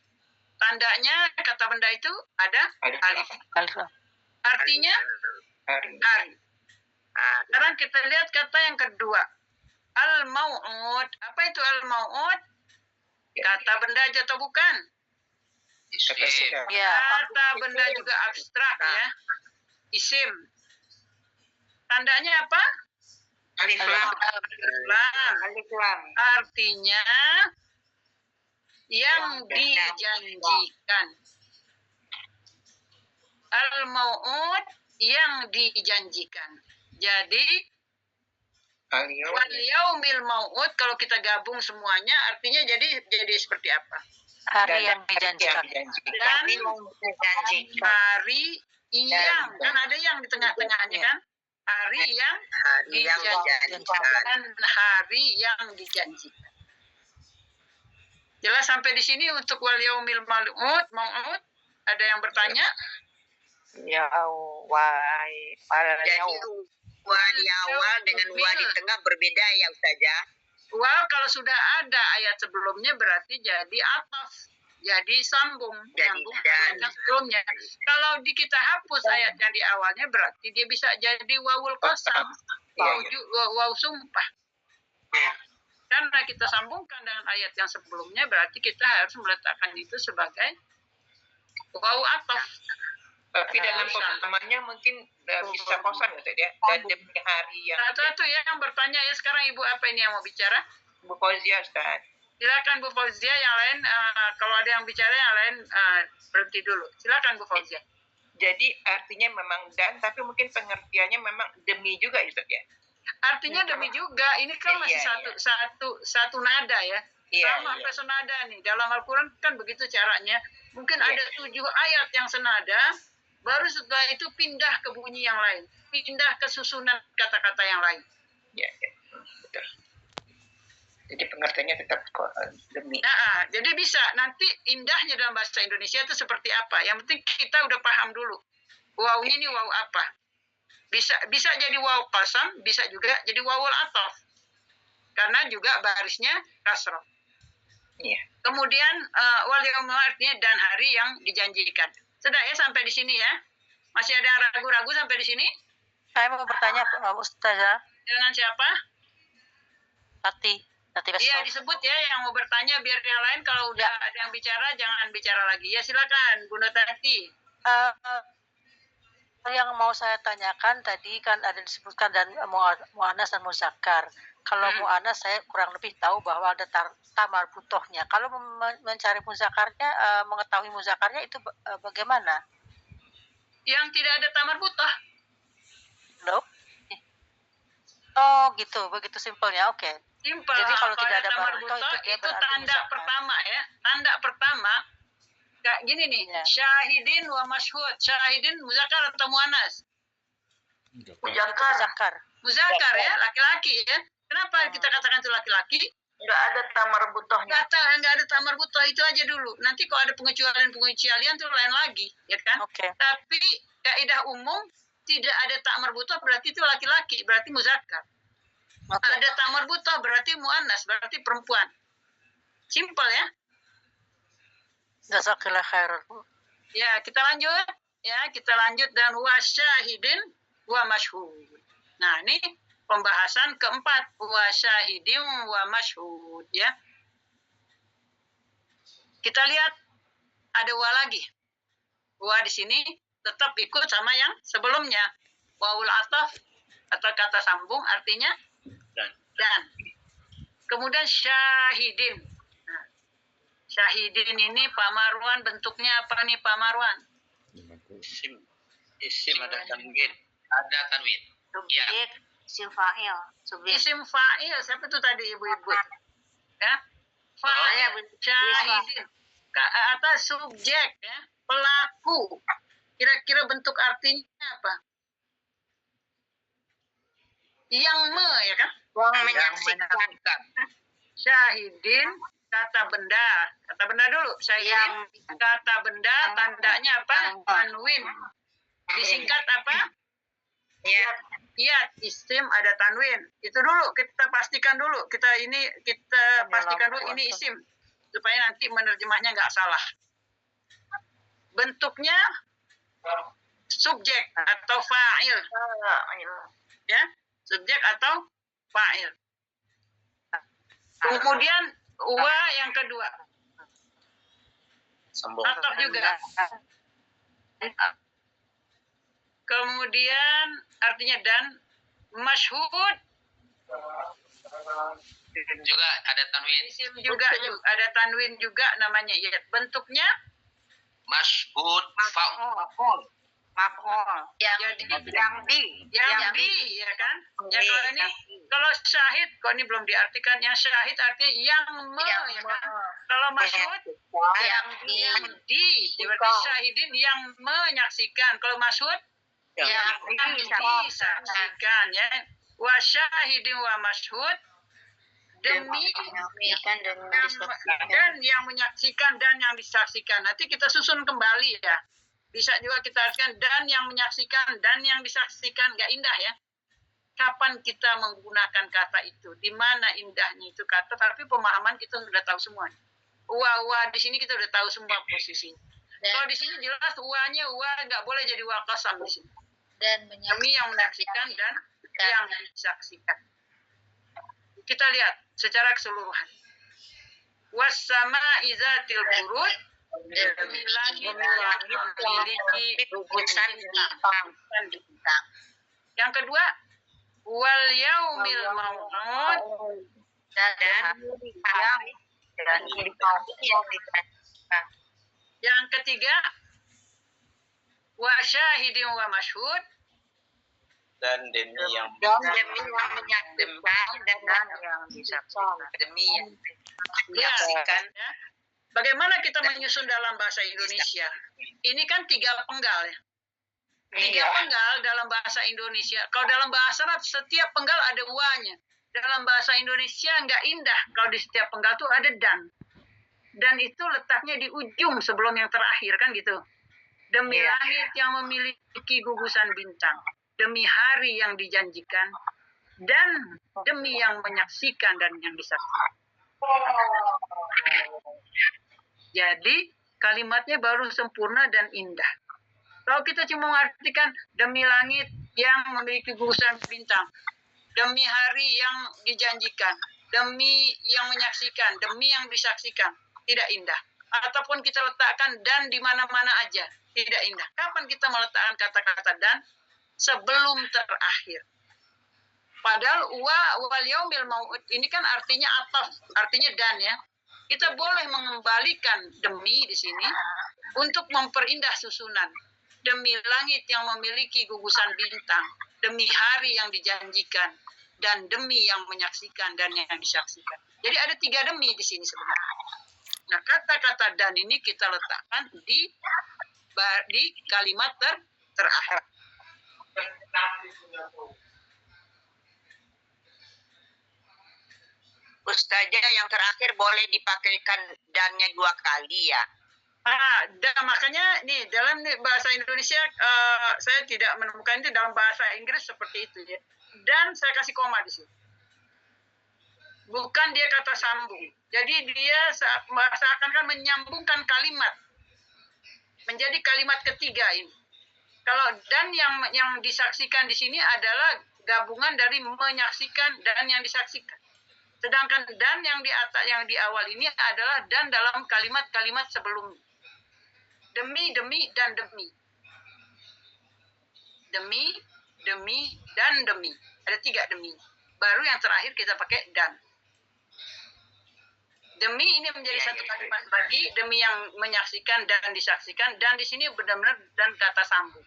Tandanya kata benda itu ada alif. Artinya hari. Sekarang kita lihat kata yang kedua. Al-mau'ud. Apa itu al-mau'ud? Kata benda aja atau bukan? Isim. Ya. Kata benda juga abstrak ya. Isim. Tandanya apa? Alif lam. Lam. Alif lam. Artinya yang dijanjikan. Al-mau'ud yang dijanjikan. Jadi wal yaumil mau'ud kalau kita gabung semuanya artinya jadi seperti apa? Hari yang dijanjikan. Dan hari yang kan ada yang di tengah-tengahnya kan? Hari yang dijanjikan. Hari yang dijanjikan. Jelas sampai di sini untuk wal yaumil mau'ud. Ada yang bertanya? Jadi wa di awal dengan wa di tengah berbeda ya Ustazah. Wa kalau sudah ada ayat sebelumnya berarti jadi ataf. Jadi sambung. Nyambung ayat yang sebelumnya. Kalau kita hapus ayat yang di awalnya berarti dia bisa jadi wawul qasam. Waw sumpah. Karena kita sambungkan dengan ayat yang sebelumnya berarti kita harus meletakkan itu sebagai waw ataf. Tapi dalam pemahamannya mungkin bisa kosong ya, ya. Dan demi hari yang... Satu-satu ya yang bertanya ya sekarang Ibu apa ini yang mau bicara? Bu Fauzia, Ustaz. Silakan Bu Fauzia, yang lain kalau ada yang bicara yang lain berhenti dulu. Silakan Bu Fauzia. Jadi artinya memang dan, tapi mungkin pengertiannya memang demi juga Ustaz ya? Artinya demi juga, ini kan masih satu nada ya. Sama sampai senada nih. Dalam Al-Quran kan begitu caranya. Mungkin ada 7 ayat yang senada, baru setelah itu pindah ke bunyi yang lain. Pindah ke susunan kata-kata yang lain. Ya, betul. Jadi pengertiannya tetap demi. Nah, jadi bisa. Nanti indahnya dalam bahasa Indonesia itu seperti apa. Yang penting kita udah paham dulu. Wawnya ini waw apa. Bisa jadi waw qasam, bisa juga jadi wawul ataf. Karena juga barisnya kasroh. Iya. Kemudian wal yaumil artinya dan hari yang dijanjikan. Sudah ya sampai di sini ya. Masih ada yang ragu-ragu sampai di sini? Saya mau bertanya Ustazah. Dengan siapa? Tati Besto. Iya disebut ya yang mau bertanya biar yang lain kalau udah ada yang bicara jangan bicara lagi. Ya silakan Bunda Tati. Yang mau saya tanyakan tadi kan ada disebutkan dan mu'anas dan muzakkar. Kalau mu'anas saya kurang lebih tahu bahwa ada tamar butohnya. Kalau mencari muzakarnya, mengetahui muzakarnya itu bagaimana? Yang tidak ada tamar butoh. Loh? Oh gitu, begitu simpelnya. Oke. Simpel. Jadi kalau tidak ada tamar butoh itu tanda muzakkar. pertama ya. Tanda pertama kayak gini nih. Syahidin wa masyhud. Syahidin muzakkar atau mu'anas? Muzakkar. Muzakkar ya, laki-laki ya. Kenapa kita katakan itu laki-laki? Nggak ada tamar butohnya. Nggak ada tamar butoh, itu aja dulu. Nanti kalau ada pengecualian itu lain lagi, ya kan? Tapi kaidah umum tidak ada tamar butoh berarti itu laki-laki, berarti muzakkar. Ada tamar butoh berarti muannas, berarti perempuan. Simpel ya. Jazakallah khairan. Ya, kita lanjut. Ya, kita lanjut dan wasyahidin wa masyhud. Nah, ini pembahasan keempat, wa syahidin wa masyhud ya. Kita lihat ada wa lagi. Wa di sini tetap ikut sama yang sebelumnya. Waul ataf atau kata sambung artinya dan. Kemudian syahidin. Nah, syahidin ini Pak Marwan bentuknya apa nih Pak Marwan? Isim ada tanwin. Ada tanwin. Subjek. Isim fa'il. Isim fa'il, siapa tuh tadi ibu-ibu? Ya, fa'il, syahidin. Atas subjek, ya, pelaku. Kira-kira bentuk artinya apa? Yang ya kan? Menyaksikan. Syahidin, kata benda dulu. Syahidin, kata benda, tandanya apa? Tanwin. Disingkat apa? Iya, isim ada tanwin. Itu dulu kita pastikan dulu. Kita pastikan dulu ini isim supaya nanti menerjemahnya nggak salah. Bentuknya subjek atau fa'il. Ya, subjek atau fa'il. Kemudian Wa yang kedua. Sambung. Ataf juga. Kemudian artinya dan. Masyhud. Juga ada tanwin. Isim juga ada tanwin juga namanya. Ya, bentuknya Masyhud fa'ul. Yang di ya kan? Ya kalau ini kalau syahid, kalau ini belum diartikan, yang syahid artinya yang ya kan? Kalau masyhud yang di, berarti syahidin yang menyaksikan. Kalau masyhud yang disaksikan ya. Wa syahidin wa masyhud, demi dan yang menyaksikan dan yang disaksikan. Nanti kita susun kembali ya. Bisa juga kita artikan dan yang menyaksikan dan yang disaksikan. Nggak indah ya. Kapan kita menggunakan kata itu? Di mana indahnya itu kata? Tapi pemahaman kita sudah tahu semua. Wa di sini kita sudah tahu semua posisinya. Kalau di sini jelas wa-nya nggak boleh jadi wa qasam di sini. Dan demi yang menyaksikan dan yang disaksikan. Kita lihat secara keseluruhan. Was-sama'i zatil buruj, demi langit yang memiliki gugusan bintang. Yang kedua, wal yaumil mau'ud, dan yang ketiga, wa syahidin wa masyhud, dan demi yang menyaksikan dan yang disaksikan. Demi yang menyaksikan. Ya. Bagaimana kita menyusun dalam bahasa Indonesia? Ini kan 3 penggal ya. 3 penggal dalam bahasa Indonesia. Kalau dalam bahasa Arab setiap penggal ada wa-nya. Dalam bahasa Indonesia nggak indah kalau di setiap penggal tuh ada dan. Dan itu letaknya di ujung sebelum yang terakhir kan gitu. Demi langit yang memiliki gugusan bintang. Demi hari yang dijanjikan, dan demi yang menyaksikan dan yang disaksikan. Jadi kalimatnya baru sempurna dan indah. Kalau kita cuma mengartikan demi langit yang memiliki gugusan bintang, demi hari yang dijanjikan, demi yang menyaksikan, demi yang disaksikan, tidak indah. Ataupun kita letakkan dan di mana-mana aja, tidak indah. Kapan kita meletakkan kata-kata dan? Sebelum terakhir. Padahal wal yaumil mau'ud ini kan artinya ataf, artinya dan ya. Kita boleh mengembalikan demi di sini untuk memperindah susunan. Demi langit yang memiliki gugusan bintang, demi hari yang dijanjikan, dan demi yang menyaksikan dan yang disaksikan. Jadi ada 3 demi di sini sebenarnya. Nah, kata-kata dan ini kita letakkan di kalimat terakhir. Ustazah, yang terakhir boleh dipakaikan dannya 2 kali ya? Makanya nih dalam bahasa Indonesia saya tidak menemukan itu, dalam bahasa Inggris seperti itu ya. Dan saya kasih koma di sini. Bukan dia kata sambung. Jadi dia seakan-akan menyambungkan kalimat menjadi kalimat ketiga ini. Kalau dan yang disaksikan di sini adalah gabungan dari menyaksikan dan yang disaksikan. Sedangkan dan yang di atas, yang di awal ini adalah dan dalam kalimat-kalimat sebelumnya. Demi, demi, dan demi. Demi, demi, dan demi. Ada 3 demi. Baru yang terakhir kita pakai dan. Demi ini menjadi satu kalimat lagi, demi yang menyaksikan dan disaksikan, dan di sini benar-benar dan kata sambung.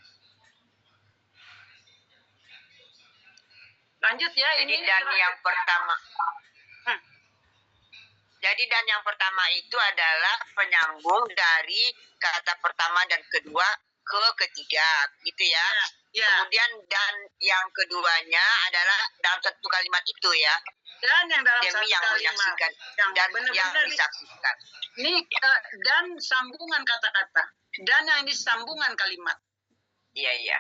Lanjut ya, ini dan yang pertama. Jadi dan yang pertama itu adalah penyambung dari kata pertama dan kedua ke ketiga, gitu ya. Kemudian dan yang keduanya adalah dalam satu kalimat itu ya. Dan yang dalam demi satu yang kalimat menyaksikan dan yang disaksikan. Ini dan sambungan kata-kata. Dan yang disambungan kalimat. Iya. Ya.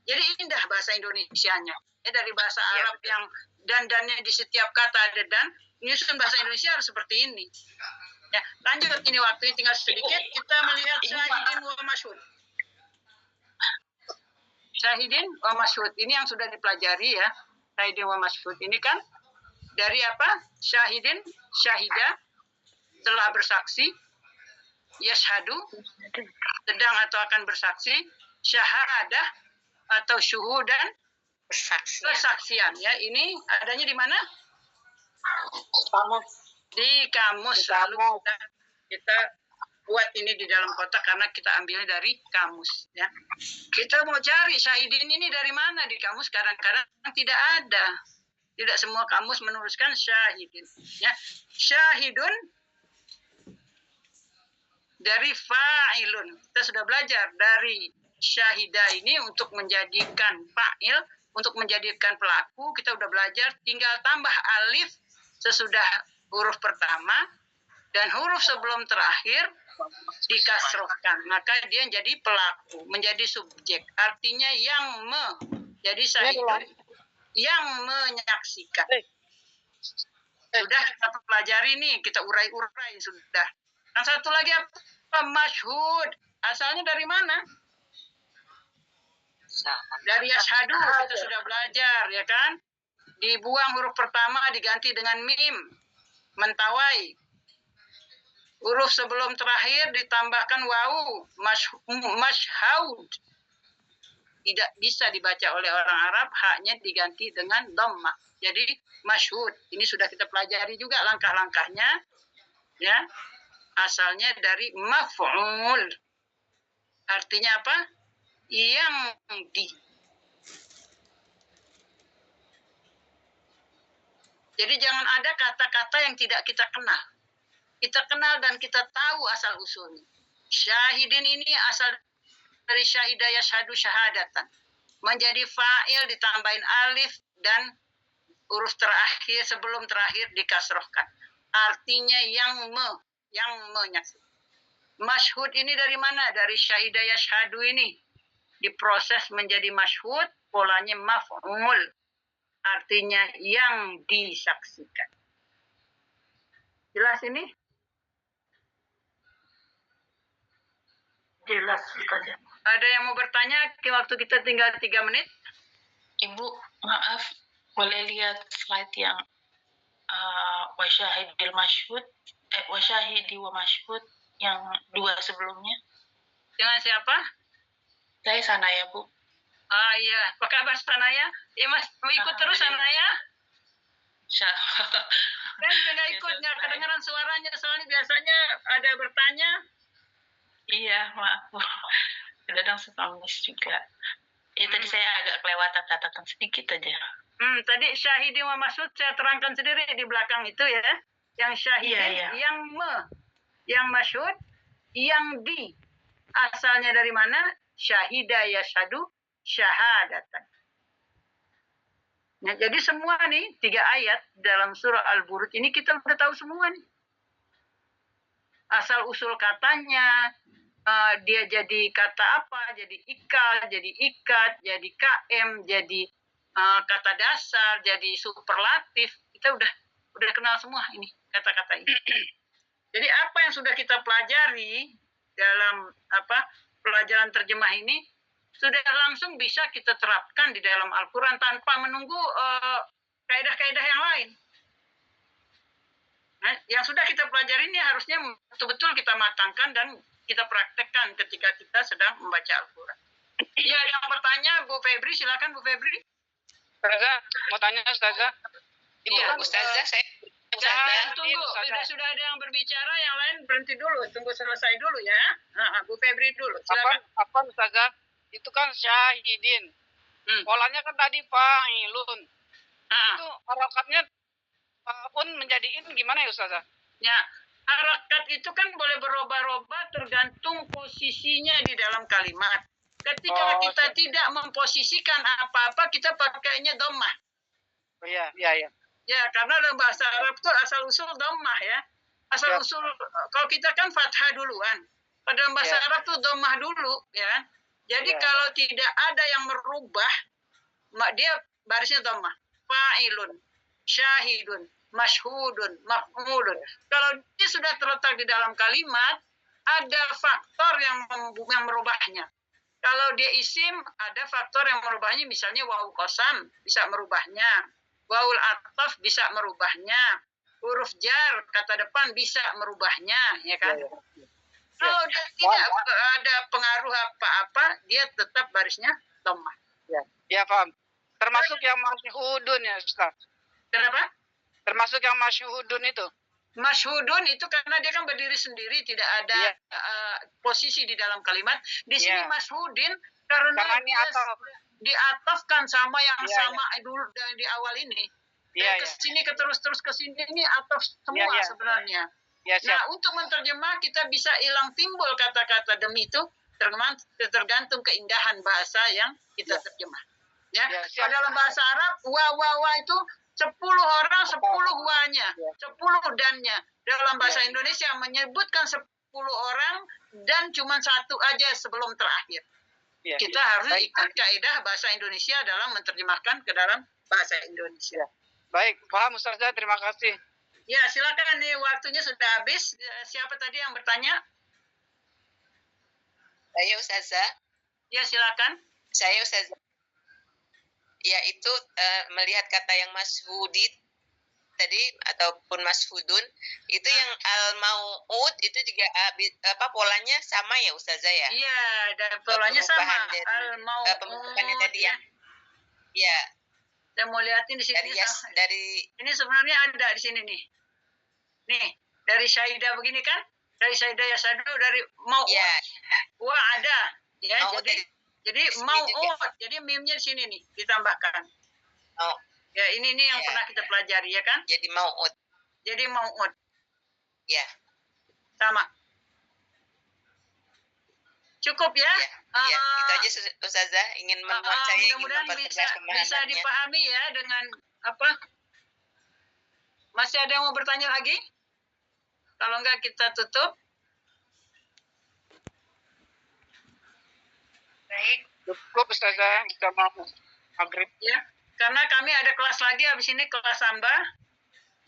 Jadi indah bahasa Indonesianya. Ya, dari bahasa Arab yang dan-dannya di setiap kata ada dan, nyusun bahasa Indonesia harus seperti ini. Ya, lanjut, ini waktunya tinggal sedikit, kita melihat syahidin wa masyhud. Syahidin wa masyhud ini yang sudah dipelajari ya. Syahidin wa masyhud ini kan dari apa? Syahidin, syahidah, telah bersaksi, yashhadu, sedang atau akan bersaksi, syahadah atau syuhudan, kesaksian. Ya, ini adanya di mana? Di kamus. Lalu kita buat ini di dalam kotak karena kita ambilnya dari kamus. Ya, kita mau cari syahidin ini dari mana di kamus? Kadang-kadang tidak ada. Tidak semua kamus menuliskan syahidin. Ya, syahidun dari fa'ilun. Kita sudah belajar dari syahidah ini untuk menjadikan fa'il, untuk menjadikan pelaku. Kita sudah belajar, tinggal tambah alif sesudah huruf pertama dan huruf sebelum terakhir dikasrohkan. Maka dia jadi pelaku, menjadi subjek. Artinya yang jadi syahidun, yang menyaksikan. Sudah kita pelajari nih, kita urai-urai sudah. Yang satu lagi apa? Masyhud. Asalnya dari mana? Dari yashhadu kita sudah belajar, ya kan? Dibuang huruf pertama diganti dengan mim. Mentawai. Huruf sebelum terakhir ditambahkan wawu. Mashhaud. Tidak bisa dibaca oleh orang Arab, haknya diganti dengan dhammah. Jadi masyhud. Ini sudah kita pelajari juga langkah-langkahnya. Ya. Asalnya dari maf'ul. Artinya apa? Yang di. Jadi jangan ada kata-kata yang tidak kita kenal. Kita kenal dan kita tahu asal usulnya. Syahidin ini asal dari syahidah yashhadu syahadatan. Menjadi fa'il ditambahin alif dan huruf terakhir sebelum terakhir dikasrohkan. Artinya yang menyaksikan. Masyhud ini dari mana? Dari syahidah yashhadu ini. Diproses menjadi masyhud, polanya maf'ul. Artinya yang disaksikan. Jelas ini? Jelas saja. Ada yang mau bertanya? Waktu kita tinggal 3 menit. Ibu, maaf, boleh lihat slide yang wasyahidil masyhud, wasyahidi wa masyhud yang 2 sebelumnya? Dengan siapa? Saya Sanaya, Bu. Ah iya, apa kabar Sanaya? Iya Mas, mau ikut terus Sanaya? Kan nggak ikut, nggak kedengaran suaranya, soalnya biasanya ada bertanya. Iya, maaf Bu. Kadang suka miss juga. Tadi saya agak kelewatan catatan sedikit aja. Tadi syahidin wa masyhud saya terangkan sendiri di belakang itu ya. Yang syahidin, yang masyhud, yang di. Asalnya dari mana? Syahidah yashhadu syahadatan. Nah, jadi semua nih 3 ayat dalam surah Al-Buruj ini kita udah tahu semua nih. Asal usul katanya, dia jadi kata apa, jadi ikal, jadi ikat, jadi KM, jadi kata dasar, jadi superlatif. Kita udah kenal semua ini kata-kata ini. Jadi apa yang sudah kita pelajari dalam pelajaran terjemah ini sudah langsung bisa kita terapkan di dalam Al-Quran tanpa menunggu kaidah-kaidah yang lain. Nah, yang sudah kita pelajari ini harusnya betul-betul kita matangkan dan kita praktekkan ketika kita sedang membaca Al-Quran. Iya, ada yang bertanya, Bu Febri, silakan Bu Febri. Ustazah, mau tanya Ustazah? Iya, Ustazah, saya tunggu, sudah ada yang berbicara, yang lain berhenti dulu, tunggu selesai dulu ya. Bu Febri dulu, silakan. Apa Ustazah? Itu kan syahidin. Polanya kan tadi fa'ilun. Itu harakatnya pun menjadi in gimana ya Ustazah? Ya, harakat itu kan boleh berubah-ubah tergantung posisinya di dalam kalimat. Ketika kita tidak memposisikan apa-apa, kita pakainya dhammah. Iya. Ya, karena dalam bahasa Arab itu asal-usul dhammah ya. Asal-usul, kalau kita kan fathah duluan. Pada dalam bahasa Arab itu dhammah dulu, ya. Jadi kalau tidak ada yang merubah, dia barisnya dhammah. Fa'ilun, syahidun, masyhudun, maf'ulun. Kalau dia sudah terletak di dalam kalimat, ada faktor yang merubahnya. Kalau dia isim, ada faktor yang merubahnya, misalnya wawu qasam bisa merubahnya. waul ataf bisa merubahnya, huruf jar kata depan bisa merubahnya, ya kan? Kalau dia tidak ada pengaruh apa-apa, dia tetap barisnya dhammah. Ya, paham. Termasuk yang masyhudun ya, Ustaz. Kenapa? Termasuk yang masyhudun itu. Masyhudun itu karena dia kan berdiri sendiri, tidak ada posisi di dalam kalimat. Di sini masyhudin karena dia diatafkan sama yang sama dulu di awal ini. Dan kesini terus ke sini ini ataf semua sebenarnya. Nah, untuk menerjemah kita bisa hilang timbul kata-kata demi itu tergantung keindahan bahasa yang kita terjemah. Ya, dalam bahasa Arab wa itu 10 orang 10 wa-nya, 10 dan-nya. Dalam bahasa Indonesia menyebutkan 10 orang dan cuma satu aja sebelum terakhir. Kita harus ikut kaidah bahasa Indonesia dalam menerjemahkan ke dalam bahasa Indonesia. Baik, paham Ustazah, terima kasih. Ya, silakan nih, waktunya sudah habis. Siapa tadi yang bertanya? Saya Ustazah. Ya, silakan. Saya Ustazah. Ya, itu melihat kata yang masyhudit tadi ataupun masyhudun itu yang al-mau'ud itu juga polanya sama ya Ustazah ya? Iya, polanya sama. Al-mau'ud pembentukannya tadi ya. Ya. Saya mau lihatin di sini. Dari ini sebenarnya ada di sini nih. Nih, dari Syaidah begini kan? Dari Syaidah ya Sadu, dari mau'ud. Wa ada. Ya, jadi mau'ud. Jadi mimnya di sini nih ditambahkan. Ya, ini yang pernah kita pelajari ya kan? Jadi mau'ud. Jadi mau'ud. Ya. Sama. Cukup ya? Ya, itu aja Ustazah ingin mudah-mudahan bisa dipahami ya dengan apa? Masih ada yang mau bertanya lagi? Kalau enggak kita tutup. Baik. Cukup Ustazah, kita mau maghrib. Ya, karena kami ada kelas lagi habis ini kelas Samba.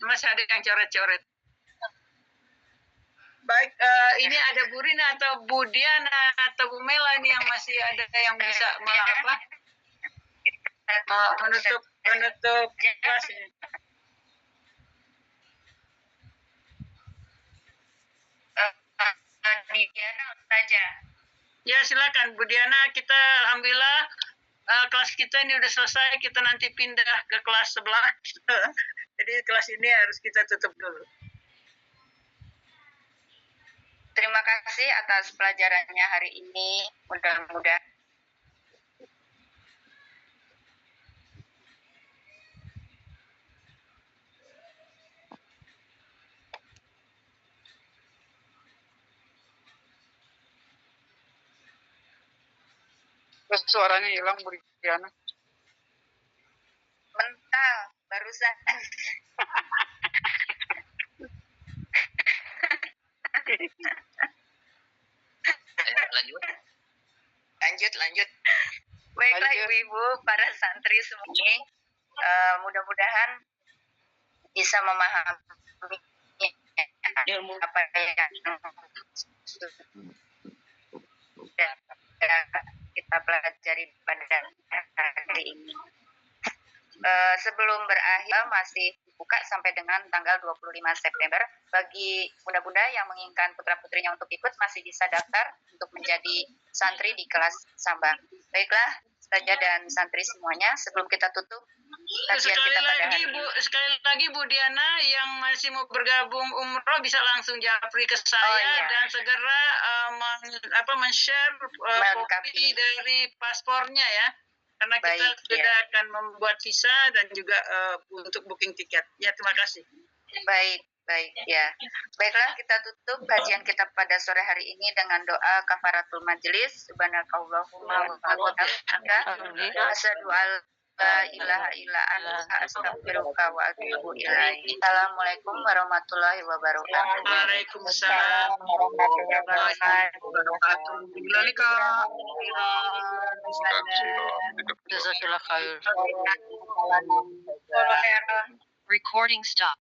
Masih ada yang coret-coret. Baik, ini ada Bu Rina atau Bu Diana atau Bu Mela ini yang masih ada yang bisa menutup kelas ini. Diana saja. Ya, silakan Bu Diana. Kita alhamdulillah kelas kita ini udah selesai. Kita nanti pindah ke kelas sebelah. Jadi kelas ini harus kita tutup dulu. Terima kasih atas pelajarannya hari ini. Mudah-mudahan suaranya hilang Bu Diana. Mental barusan. Lanjut. Baiklah ibu-ibu, para santri semuanya, mudah-mudahan bisa memahami ilmu apa yang kita pelajari pada hari ini. Sebelum berakhir masih buka sampai dengan tanggal 25 September. Bagi bunda-bunda yang menginginkan putra-putrinya untuk ikut masih bisa daftar untuk menjadi santri di kelas Samba. Baiklah, Ustazah dan santri semuanya, sebelum kita tutup kajian kita pada hari ini. Sekali lagi Bu Diana yang masih mau bergabung umroh bisa langsung japri ke saya dan segera men-share kopi dari paspornya ya. Karena kita sudah akan membuat visa dan juga untuk booking tiket. Ya, terima kasih. Baik ya. Baiklah, kita tutup kajian kita pada sore hari ini dengan doa kafaratul majlis. Subhanakallahumma wa bihamdika asyhadu an la ilaha illa anta astaghfiruka wa atubu ilaik. Assalamualaikum warahmatullahi wabarakatuh. Waalaikumsalam warahmatullahi wabarakatuh. Recording stop.